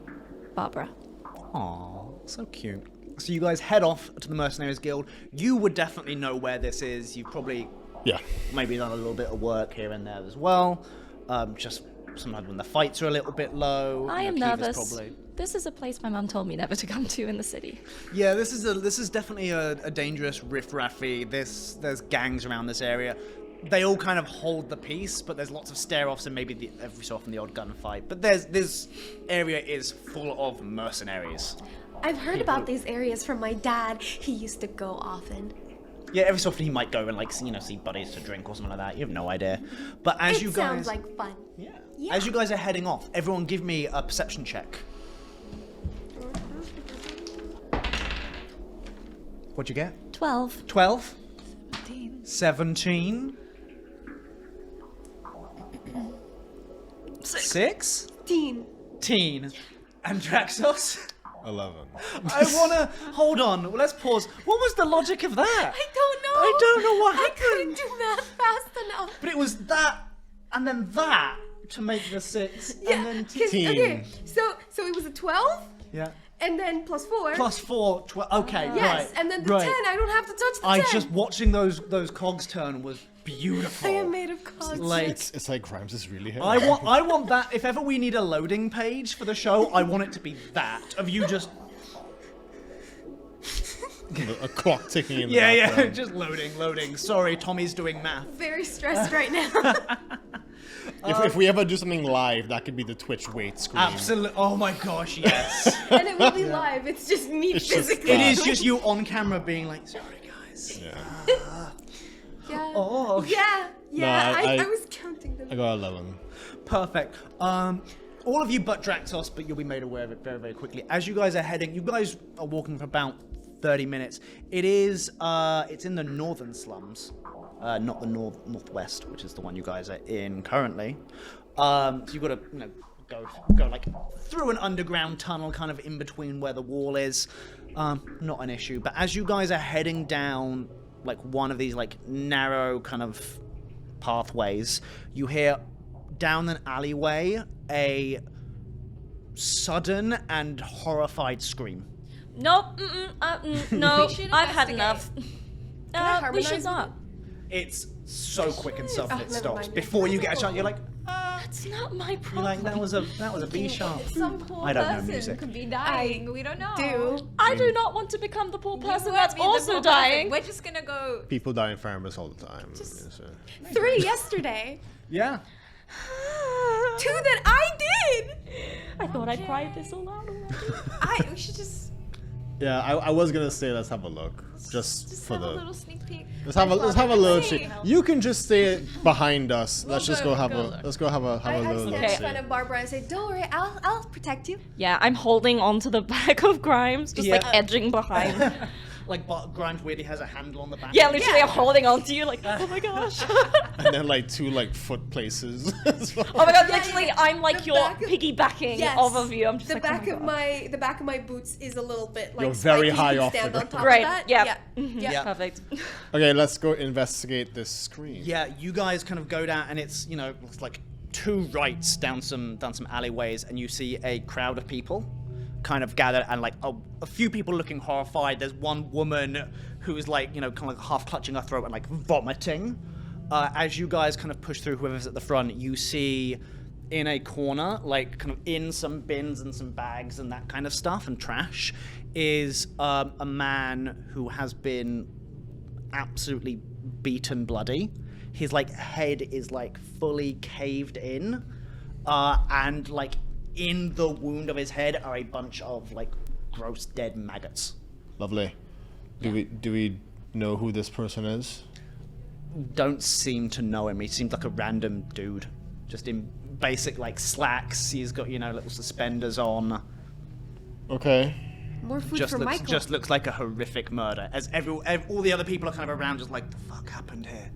Barbara. Aw, so cute. So you guys head off to the Mercenaries Guild. You would definitely know where this is. You've probably Yeah. maybe done a little bit of work here and there as well. Just sometimes when the fights are a little bit low. I am Kiva's nervous. Probably... This is a place my mum told me never to come to in the city. Yeah, this is definitely a dangerous riffraffy. There's gangs around this area. They all kind of hold the peace, but there's lots of stare-offs and maybe every so often the odd gunfight. But this area is full of mercenaries. I've heard about these areas from my dad. He used to go often. Yeah, every so often he might go and see buddies to drink or something like that. You have no idea. But as you It guys, sounds like fun. yeah. Yeah. As you guys are heading off, everyone give me a perception check. What'd you get? 12. 12? 17. 17? 6? Teen. And Draxos? 11. I wanna... Hold on, let's pause. What was the logic of that? I don't know. I don't know what I happened. couldn't do math fast enough. But it was that, and then that, to make the 6, Yeah. and then 'cause- teen. Okay. So it was a 12, Yeah. and then plus 4. Plus 4, 12. Okay, Yes, right. and then the right. 10. I don't have to touch the 10. I just watching those cogs turn was beautiful. I am made of cogs. Like It's like Grimes is really heavy. I want that. If ever we need a loading page for the show, I want it to be that of you just A clock ticking in the yeah, background. just loading. Sorry, Tommy's doing math. Very stressed right now. If we ever do something live, that could be the Twitch wait screen. Absolutely. Oh my gosh, yes. And it will be live. It's just me It's just physically. It that. is just you on camera being like, sorry guys. Yeah. Yeah. Oh, Yeah. Yeah. I- I was counting them. I got 11. perfect. All of you but Draxos, but you'll be made aware of it very, very quickly. As you guys are heading, you guys are walking for about 30 minutes. It is, it's in the northern slums, not the northwest, which is the one you guys are in currently. So you've got to, go like through an underground tunnel, kind of in between where the wall is. Not an issue. But as you guys are heading down, like one of these like narrow kind of pathways, you hear down an alleyway a sudden and horrified scream. Nope. No. We should I've had investigate. enough. I We should harmonize not. It's so quick and sudden it never stops. mind. Before you get a shot, you're like, That's not my you're problem. like that was a B sharp. Some poor I don't know person music. could be dying. We don't know. Do. I do not want to become the poor You person won't that's be the also poor person. dying. We're just gonna go. People die in farmers all the time. Just- Yes, 3 yesterday. Yeah. 2 that I did. I thought I'd cried this all out. We should just Yeah, I was gonna say let's have a look, just for have a the. little sneak peek. Let's have a little. Hey. You can just stay behind us. Let's just go have go a. look. Let's go have a I little stand look. in Okay. front of Barbara and say, "Don't worry, I'll protect you." Yeah, I'm holding onto the back of Grimes, just like Yeah. edging behind. Like Grimes weirdly has a handle on the back. Yeah, literally, I'm holding onto you, like, oh my gosh. And then like 2 like foot places. as well. Oh my god, Yeah, literally, yeah. I'm like The your back of- piggybacking Yes. off of you. I'm just The like, back oh of my god. the back of my boots is a little bit like You're very spiky. high You can off stand the on top Great, of that. yeah. Yeah. Mhm. Yeah. Yeah. Perfect. Okay, let's go investigate this screen. Yeah, you guys kind of go down, and it's it's like 2 rights down some alleyways, and you see a crowd of people kind of gathered, and like a few people looking horrified. There's one woman who is like kind of like half clutching her throat and like vomiting. As you guys kind of push through, whoever's at the front, you see in a corner, like kind of in some bins and some bags and that kind of stuff and trash, is a man who has been absolutely beaten bloody. His like head is like fully caved in, and like in the wound of his head are a bunch of like gross dead maggots. Lovely. Do we know who this person is? Don't seem to know him. He seems like a random dude, just in basic like slacks. He's got, you know, little suspenders on. Okay. More food Just for looks, Michael. just looks like a horrific murder. As all the other people are kind of around, just like, the fuck happened here?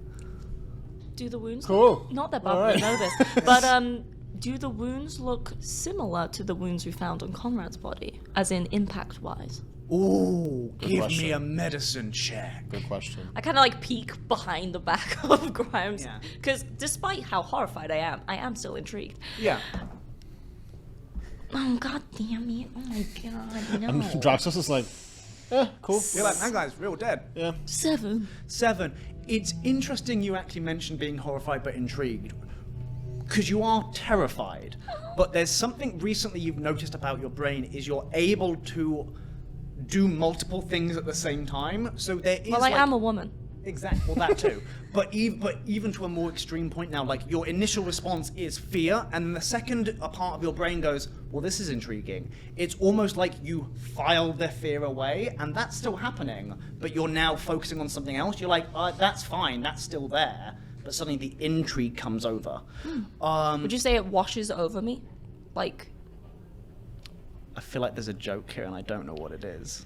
Do the wounds Cool. Not that All Bob right. would know this, but do the wounds look similar to the wounds we found on Conrad's body, as in impact-wise? Ooh, give question. me a medicine check. Good question. I kind of like peek behind the back of Grimes, Yeah. because despite how horrified I am still intrigued. Yeah. Oh god damn it! Oh my god, no. Draxus is like, cool. You're like, that guy's real dead. Yeah. 7. 7. It's interesting you actually mentioned being horrified but intrigued. Because you are terrified. But there's something recently you've noticed about your brain is you're able to do multiple things at the same time. So there is Well, I am a woman. Exactly, well that too. But even to a more extreme point now, like your initial response is fear, and then the second a part of your brain goes, well, this is intriguing. It's almost like you file the fear away, and that's still happening, but you're now focusing on something else. You're like, that's fine, that's still there, but suddenly the intrigue comes over. Would you say it washes over me? Like, I feel like there's a joke here, and I don't know what it is.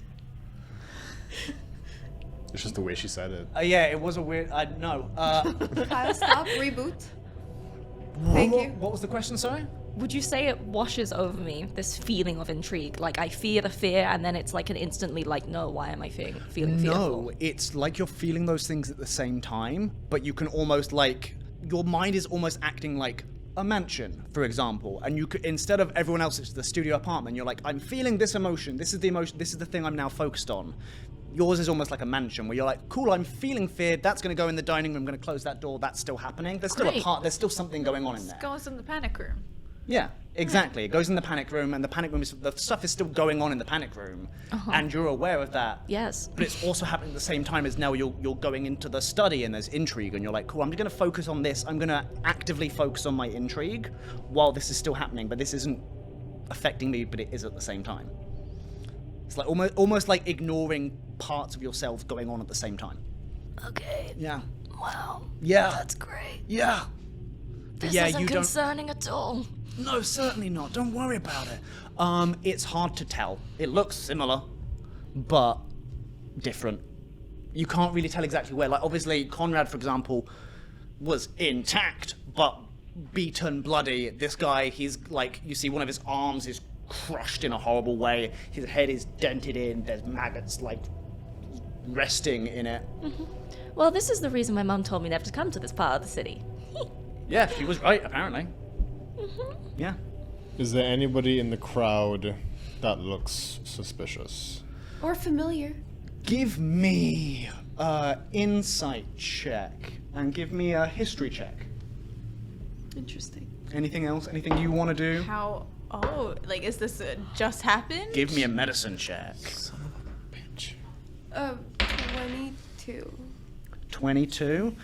It's just the way she said it. Yeah, it was a weird. No. Kyle, stop. Reboot. Thank you. What was the question? Sorry. would you say it washes over me, this feeling of intrigue? Like, I fear the fear, and then it's like an instantly like, no, why am I feeling fearful? No, it's like you're feeling those things at the same time, but you can almost like, your mind is almost acting like a mansion, for example, and you could, instead of everyone else, it's the studio apartment, you're like, I'm feeling this emotion, this is the thing I'm now focused on. Yours is almost like a mansion where you're like, cool, I'm feeling feared, that's going to go in the dining room, I'm going to close that door, that's still happening. There's still Great. there's still something going on in there. Goes in the panic room. Yeah, exactly. It goes in the panic room, and the panic room is, the stuff is still going on in the panic room, and you're aware of that. Yes. But it's also happening at the same time as now you're going into the study and there's intrigue, and you're like, cool, I'm going to focus on this. I'm going to actively focus on my intrigue while this is still happening, but this isn't affecting me, but it is at the same time. It's like almost like ignoring parts of yourself going on at the same time. Okay. Yeah. Wow. Yeah. That's great. Yeah. This yeah, isn't you don't. concerning at all. No, certainly not. Don't worry about it. It's hard to tell. It looks similar, but different. You can't really tell exactly where. Like, obviously, Conrad, for example, was intact, but beaten, bloody. This guy, he's like, you see one of his arms is crushed in a horrible way. His head is dented in. There's maggots, like, resting in it. Well, this is the reason my mum told me never to come to this part of the city. Yeah, she was right, apparently. Yeah. Is there anybody in the crowd that looks suspicious? Or familiar. Give me insight check and give me a history check. Interesting. Anything else? Anything you want to do? How? Oh, like, is this just happened? Give me a medicine check. Bitch. 22. 22.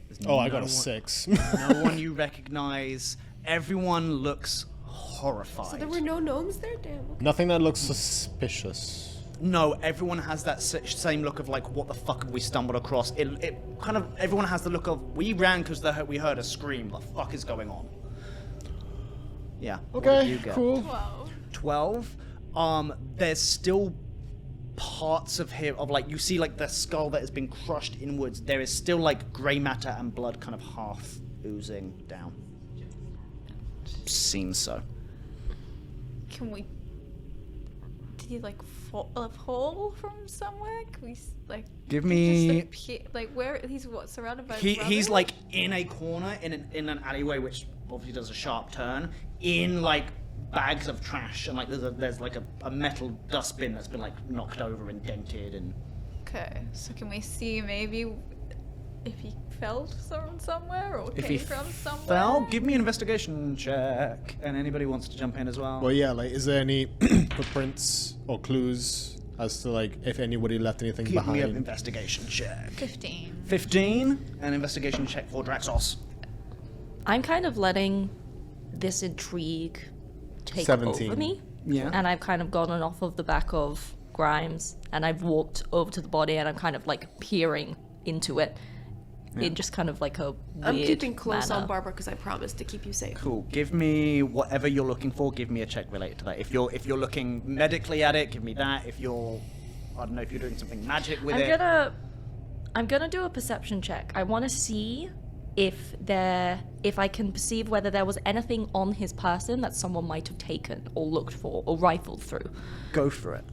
There's Oh, I no got a one- 6. No one you recognize. Everyone looks horrified. So there were no gnomes there? Damn. Okay. Nothing that looks suspicious. No, everyone has that same look of like, what the fuck have we stumbled across? It kind of, everyone has the look of, we ran because we heard a scream. The fuck is going on? Yeah. what did Okay, you get? cool. Whoa. 12. There's still parts of him, of like, you see like the skull that has been crushed inwards. There is still like grey matter and blood kind of half oozing down. Seems so. Can we? Did he like fall from somewhere? Can we like? Give just me. appear, like where he's what surrounded by? He's rubbish? like in a corner in an alleyway, which obviously does a sharp turn, in like bags of trash, and like there's like a metal dustbin that's been like knocked over and dented and. Okay, so can we see maybe if he fell from somewhere or If came he from somewhere? fell, give me an investigation check, and anybody wants to jump in as well. Well, yeah, like, is there any footprints or clues as to, like, if anybody left anything Give me an behind? investigation check. 15. 15, an investigation check for Draxos. I'm kind of letting this intrigue take 17. over me. Yeah. And I've kind of gotten off of the back of Grimes, and I've walked over to the body, and I'm kind of like peering into it in just kind of like a weird I'm keeping close manner. on Barbara because I promised to keep you safe. Cool. Give me whatever you're looking for. Give me a check related to that. If you're looking medically at it, give me that. If you're, I don't know, if you're doing something magic with it. I'm gonna do a perception check. I want to see if I can perceive whether there was anything on his person that someone might have taken or looked for or rifled through. Go for it.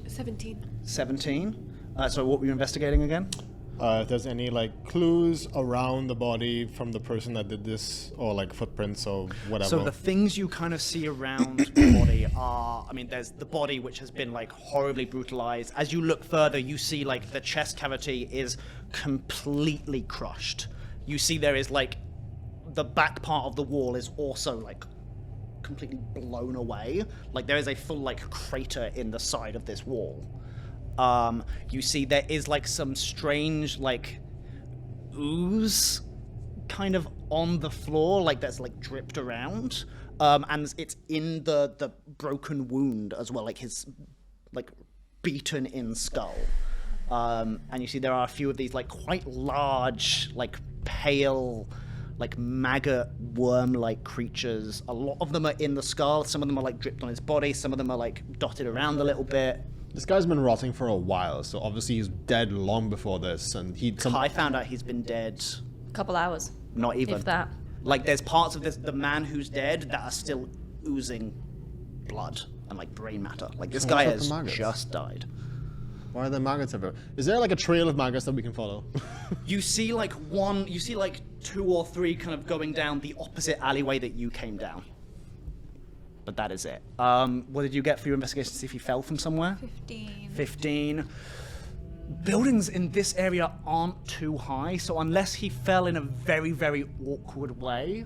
17. 17. So what were you investigating again? If there's any like clues around the body from the person that did this, or like footprints or whatever. So the things you kind of see around the body are, I mean, there's the body which has been like horribly brutalized. As you look further, you see like the chest cavity is completely crushed. You see there is like the back part of the wall is also like completely blown away. Like there is a full like crater in the side of this wall. You see there is like some strange like ooze kind of on the floor, like that's like dripped around, and it's in the broken wound as well, like his like beaten in skull. And you see there are a few of these like quite large, like pale, like maggot worm-like creatures. A lot of them are in the skull. Some of them are like dripped on his body. Some of them are like dotted around a little bit. This guy's been rotting for a while, so obviously he's dead long before this, and Kai found out he's been dead. A couple hours, Not even. if that. Like there's parts of the man who's dead that are still oozing blood and like brain matter. Like this So guy what's has up with maggots? just died. Why are there maggots everywhere? Is there like a trail of maggots that we can follow? You see like two or three kind of going down the opposite alleyway that you came down. But that is it. What did you get for your investigation to see if he fell from somewhere? 15. 15. Buildings in this area aren't too high, so unless he fell in a very, very awkward way,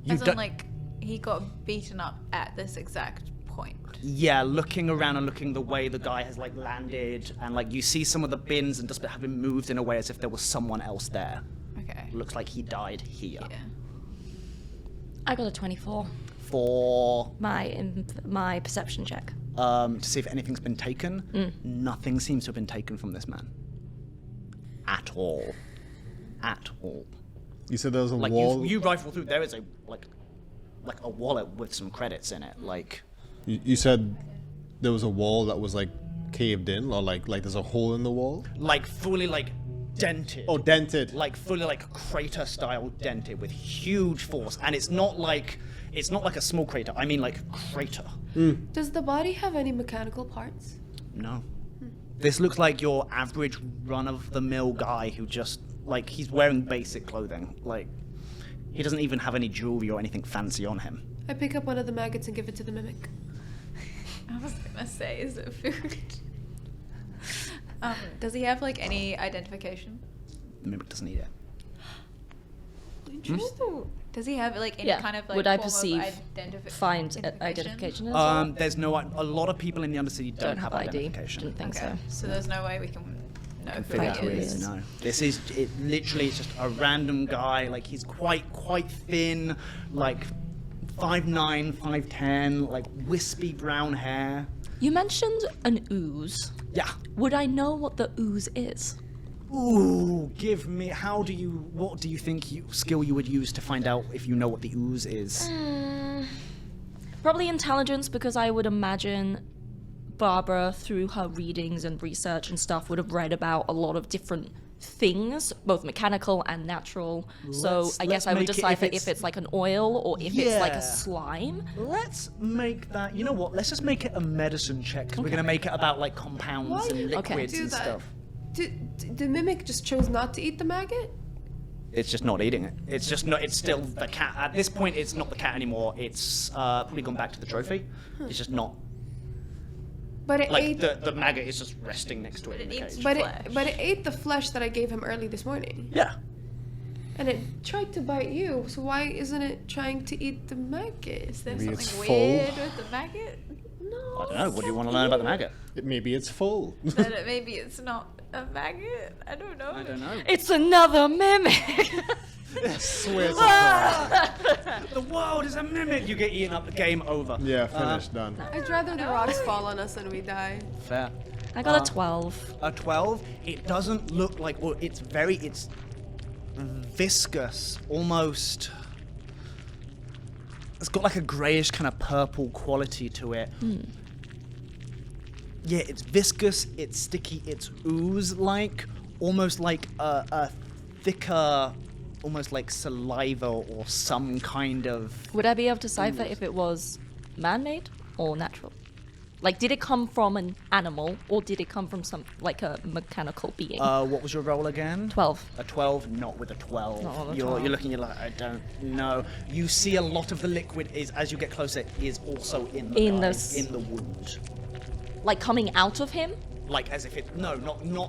you As in, don't... like, he got beaten up at this exact point. Yeah, looking around and looking the way the guy has like landed, and like you see some of the bins and just have been moved in a way as if there was someone else there. Okay. Looks like he died here. Yeah. I got a 24. For My perception check. to see if anything's been taken, nothing seems to have been taken from this man. At all. At all. You said there was a Like wall. you rifle through, there is a like a wallet with some credits in it. Like You said there was a wall that was like caved in, or like there's a hole in the wall. fully like dented. Oh, dented. Like fully like crater style dented with huge force, and it's not like a small crater. I mean like crater. Does the body have any mechanical parts? No. This looks like your average run-of-the-mill guy who just like he's wearing basic clothing. Like he doesn't even have any jewelry or anything fancy on him. I pick up one of the maggots and give it to the mimic. I was gonna say, is it food? Does he have like any identification? The mimic doesn't need it. Interesting. Does he have like any Yeah. kind of like Would I form perceive of find identification as well? There's no. A lot of people in the Undercity don't have ID. identification. Didn't think Okay, so. so there's no way we can know who Figure out he who he is. is. No, this is it. Literally, it's just a random guy. Like he's quite thin, like 5'9", 5'10", like wispy brown hair. You mentioned an ooze. Yeah. Would I know what the ooze is? Ooh, give me. What do you think skill you would use to find out if you know what the ooze is? Probably intelligence, because I would imagine Barbara, through her readings and research and stuff, would have read about a lot of different things, both mechanical and natural. So I guess I would make it decipher if if it's like an oil or if it's like Yeah. a slime. Let's make that. You know what? Let's just make it a medicine check because we're gonna make it about like compounds and liquids Do and that. stuff. The mimic just chose not to eat the maggot? It's just not eating it. It's just not. It's still the cat. At this point, it's not the cat anymore. It's probably gone back to the trophy. It's just not. But it Like ate the maggot is just resting next to it in the eats cage. but it ate the flesh that I gave him early this morning. Yeah. And it tried to bite you, so why isn't it trying to eat the maggot? Is there Maybe it's something full. weird with the maggot? No. I don't know. What do you want to learn about the maggot? Maybe it's full. But maybe it's not a maggot. I don't know. I don't know. It's another mimic. Swear to God. The world is a mimic. You get eaten up. Game over. Yeah, finished, done. I'd rather the rocks fall on us than we die. Fair. I got a 12. A 12. It doesn't look like. Well, it's viscous, almost. It's got like a grayish kind of purple quality to it. Yeah, it's viscous, it's sticky, it's ooze-like, almost like a thicker, almost like saliva or some kind of... Would I be able to decipher if it was man-made or natural? Like, did it come from an animal or did it come from some, like a mechanical being? What was your roll again? 12. A 12? Not with a 12. Not with a You're 12. looking, you're like, I don't know. You see a lot of the liquid is, as you get closer, is also in the In guy, this- in the wound. Like coming out of him? Like as if it, not.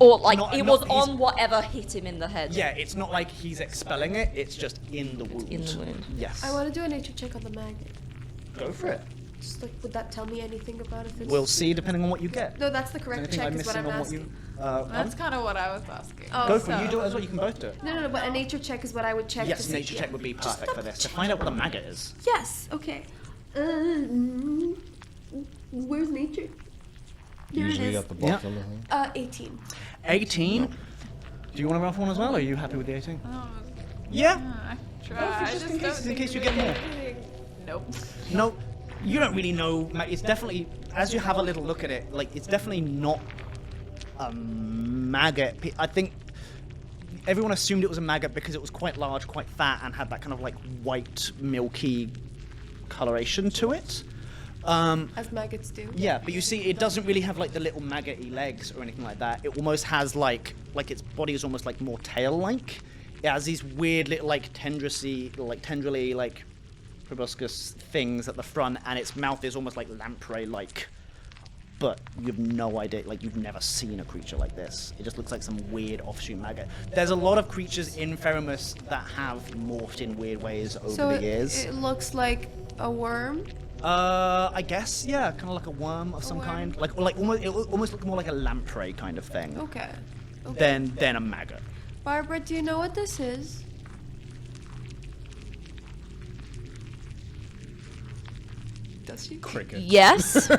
Or like not, it not was he's- on whatever hit him in the head? Yeah, it's not like he's expelling it, it's just in the wound. in the wound. Yes. I want to do a nature check on the maggot. Go for it. Just like, would that tell me anything about if it's... We'll see depending on what you get. No, that's the correct Anything check I'm is what missing I'm on what asking. you... That's kind of what I was asking. Oh, Go for it. so- You do it as well. You can both do it. No, but a nature check is what I would check to Yes, see. nature check would be perfect for this. To find out what a maggot is. Yes, okay. Where's nature? There it Usually is. at the bottom. I think. 18. 18. Do you want to roll for one as well, or are you happy with the 18? Oh, Yeah. I try. Go for it, I just just in case- don't in case think you we get more. anything. Nope. No, you don't really know. It's definitely, as you have a little look at it, like it's definitely not a maggot. I think everyone assumed it was a maggot because it was quite large, quite fat, and had that kind of like white, milky coloration to it. As maggots do. Yeah, but you see, it doesn't really have like the little maggoty legs or anything like that. It almost has like its body is almost like more tail-like. It has these weird little like tendrily like proboscis things at the front, and its mouth is almost like lamprey-like. But you have no idea, like you've never seen a creature like this. It just looks like some weird offshoot maggot. There's a lot of creatures in Theramus that have morphed in weird ways over So the years. it looks like a worm. I guess, yeah, kind of like a worm of some worm. kind. Like almost, it almost look more like a lamprey kind of thing Okay. than a maggot. Barbara, do you know what this is? Does she? Cricket. Yes.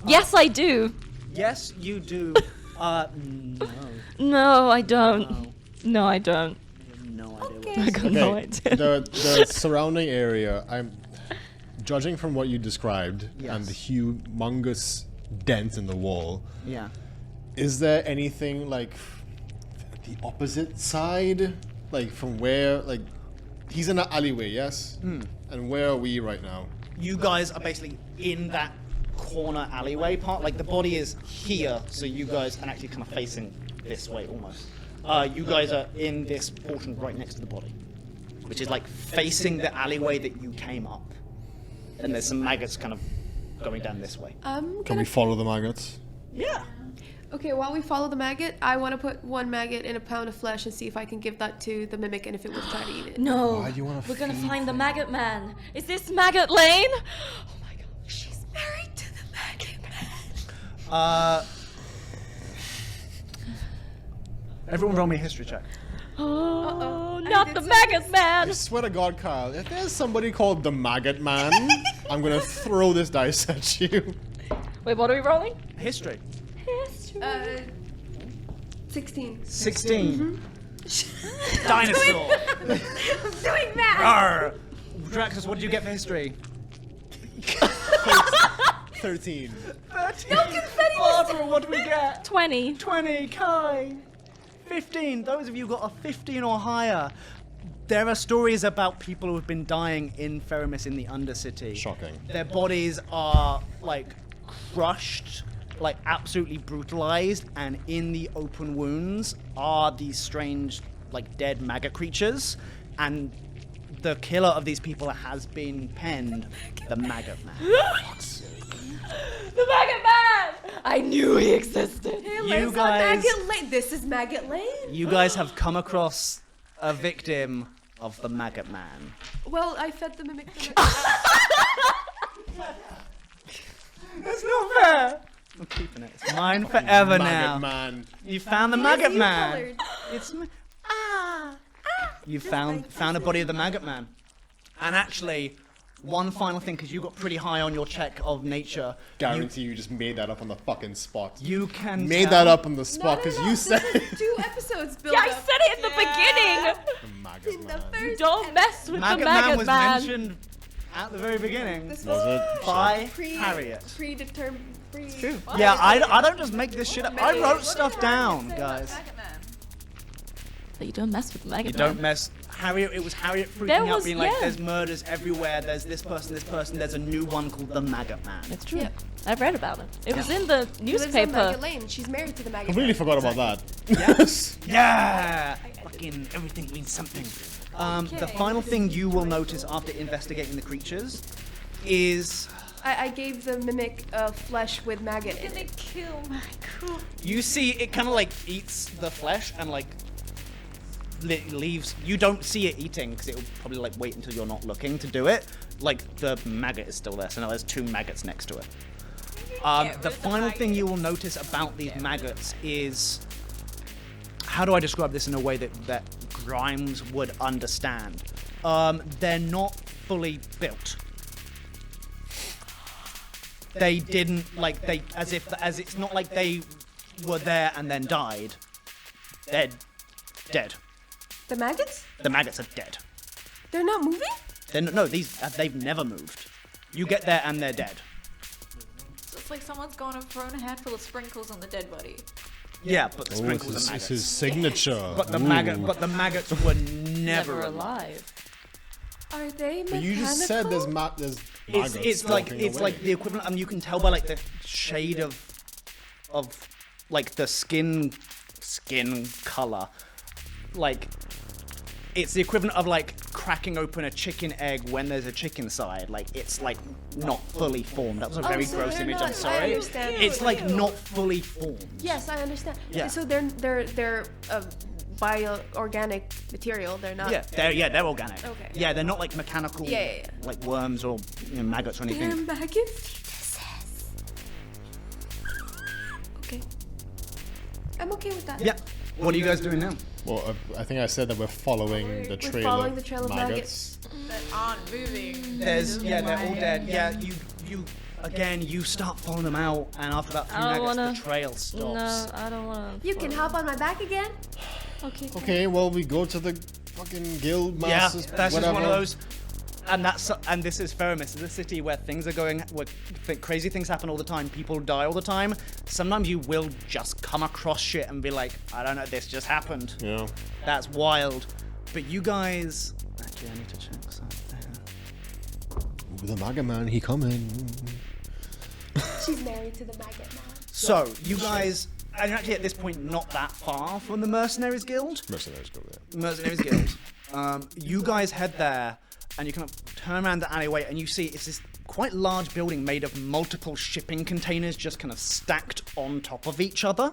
Yes, I do. Yes, you do. No. No, I don't. No, I don't. I have no idea what Okay. I got no idea. The surrounding area, I'm judging from what you described and the humongous dent in the wall. Yeah. Is there anything like the opposite side, like from where, like he's in an alleyway, yes? And where are we right now? You guys are basically in that corner alleyway part. Like the body is here, so you guys are actually kind of facing this way almost. You guys are in this portion right next to the body, which is like facing the alleyway that you came up. And there's some maggots kind of going down this way. I'm Can gonna. we follow the maggots? Yeah. Okay, while we follow the maggot, I want to put one maggot in a pound of flesh and see if I can give that to the mimic and if it would try to eat it. No. Why do you wanna We're gonna feed find the maggot man. Is this Maggot Lane? Oh my god. She's married to the maggot man. Everyone roll me a history check. Oh, I not did the say Maggot I man. swear to God, Kyle, if there's somebody called the Maggot Man, I'm gonna throw this dice at you. Wait, what are we rolling? History. History. 16. 16. Dinosaur. I'm doing that! Arr. Draxus, what did you get for history? 13. 13. Barbara, what do we get? 20. 20. Kai. 15. Those of you got a 15 or higher. There are stories about people who have been dying in Theramus in the Undercity. Shocking. Their bodies are like crushed, like absolutely brutalized, and in the open wounds are these strange, like dead maggot creatures. And the killer of these people has been penned the Maggot Man. The Maggot man! I knew he existed. Hey, You let's guys- Maggot Lane. This is Maggot Lane. You guys have come across a victim of the Maggot Man. Well, I fed the mimic. That's not fair. I'm keeping it. It's mine forever now. Maggot man. You found the maggot man. It's you found a body of the maggot man. And actually, one final thing, because you got pretty high on your check of nature. Guarantee you just made that up on the fucking spot. You can made tell- that up on the spot because you This said is 2 episodes built Yeah, I up. said it in the beginning. the maggot In the man. first Don't mess with Maggot the man maggot was man. mentioned at the very beginning This Was it? by pre- Harriet. predetermined. True. Yeah, I don't just make this shit up. I wrote stuff down, guys. But you don't mess with the maggot You man. don't mess. Harriet, it was Harriet freaking There out, was- being like, yeah. there's murders everywhere, there's this person, there's a new one called the Maggot Man. It's true. Yeah. I've read about it. It was in the She lives on newspaper. Maggot Lane. She's married to the maggot. Completely man. forgot about that. Yes. Yeah! Fucking everything means something. The final thing you will notice after investigating the creatures is I gave the mimic flesh with maggot in it. Kill my crew. you see it kind of like eats the flesh and like leaves. You don't see it eating because it will probably like wait until you're not looking to do it. Like the maggot is still there, so now there's 2 maggots next to it. The final thing you will notice about these maggots is, how do I describe this in a way that Grimes would understand? They're not fully built. They didn't as it's not like they were there and then died. They're dead. The maggots? The maggots are dead. They're not moving? They've never moved. You get there and they're dead. So it's like someone's gone and thrown a handful of sprinkles on the dead body. Yeah, but the Oh, sprinkles it's are his maggots. signature. But the maggots were never alive. alive. Are they mechanical? But you just said there's maggots It's like walking away. the equivalent, and you can tell by like the shade of like the skin color, like it's the equivalent of like cracking open a chicken egg when there's a chicken side. Like it's like not fully formed. That was a very so gross they're image. not- I'm I sorry. understand. It's like not fully formed. Yes, I understand. Yeah. So they're bio-organic material. They're not. They're organic. Okay. Yeah, they're not like mechanical, Yeah. like worms or maggots or anything. They're maggots. Okay. I'm okay with that. Yeah. What are you guys doing now? Well, I think I said that we're following the We're trail following of the trail of maggots. That aren't moving. They're all dead. Yeah, you start following them out, and after about 3 I don't maggots, the wanna- trail stops. No, I don't want to. You can hop on my back again. Okay. Okay, well, we go to the fucking guild Yeah, masters. that's whatever. just one of those. And this is Fermis. This is a city where things are going, where crazy things happen all the time. People die all the time. Sometimes you will just come across shit and be like, I don't know, this just happened. Yeah. That's wild. But you guys, actually, I need to check something. Ooh, the maggot man, he coming. She's married to the maggot man. So you guys, and you're actually at this point not that far from the Mercenaries Guild. Mercenaries go there. Mercenaries Guild. You guys head there, and you kind of turn around the alleyway, and you see it's this quite large building made of multiple shipping containers just kind of stacked on top of each other.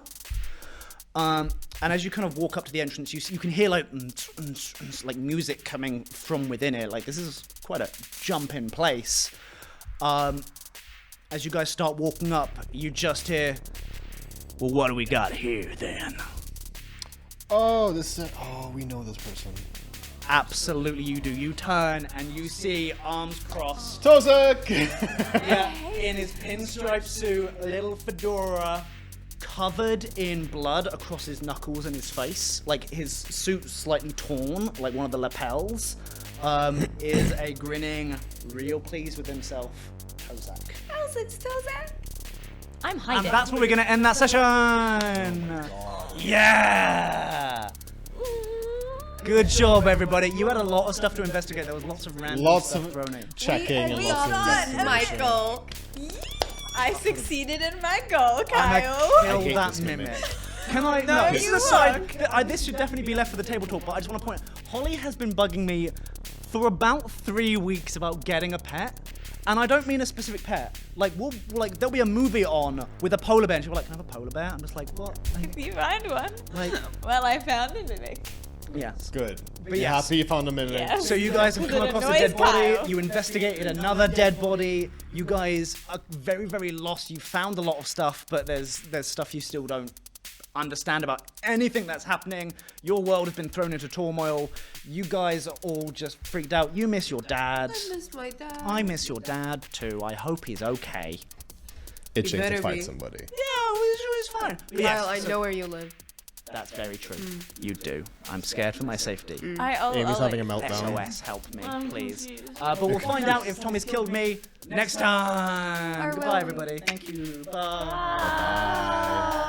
And as you kind of walk up to the entrance, you can hear like music coming from within it. Like this is quite a jump in place. As you guys start walking up, you just hear, well, what do we got here then? Oh, we know this person. Absolutely you do. You turn and you see arms crossed. Tozak! Yeah, in his pinstripe suit, a little fedora, covered in blood across his knuckles and his face. Like his suit slightly torn, like one of the lapels. Is a grinning, real pleased with himself, Tozak. How's it still there? I'm And hiding. that's where we're gonna end that session. Yeah. Good job, everybody. You had a lot of stuff to investigate. There was lots of random Lots stuff of thrown in. checking and lots of investigation. Michael. I succeeded in my goal, I'm Kyle. gonna kill hate that this mimic. mimic. Can I? No, this is you a side. This should definitely be left for the table talk. But I just want to point. Holly has been bugging me for about 3 weeks about getting a pet, and I don't mean a specific pet. Like there'll be a movie on with a polar bear, and she'll be like, "Can I have a polar bear?" I'm just like, "What?" Like, You find one? like Well, I found a mimic. Yeah. Good. But You yes. happy you found a minute? Yeah. So you guys have come It across a annoys dead body, Kyle. you investigated another dead body, you guys are very, very lost. You found a lot of stuff, but there's stuff you still don't understand about anything that's happening. Your world has been thrown into turmoil. You guys are all just freaked out. You miss your dad. I miss my dad. I miss your dad too. I hope he's okay. Itching better to fight be. somebody. Yeah, he's fine. Kyle, I know where you live. That's very true. You do. I'm scared for my safety. Amy's having a meltdown. SOS, help me, I'm please. confused. But we'll find out if Tommy's killed me next time. Or Goodbye, will we? everybody. Thank you. Bye. Ah.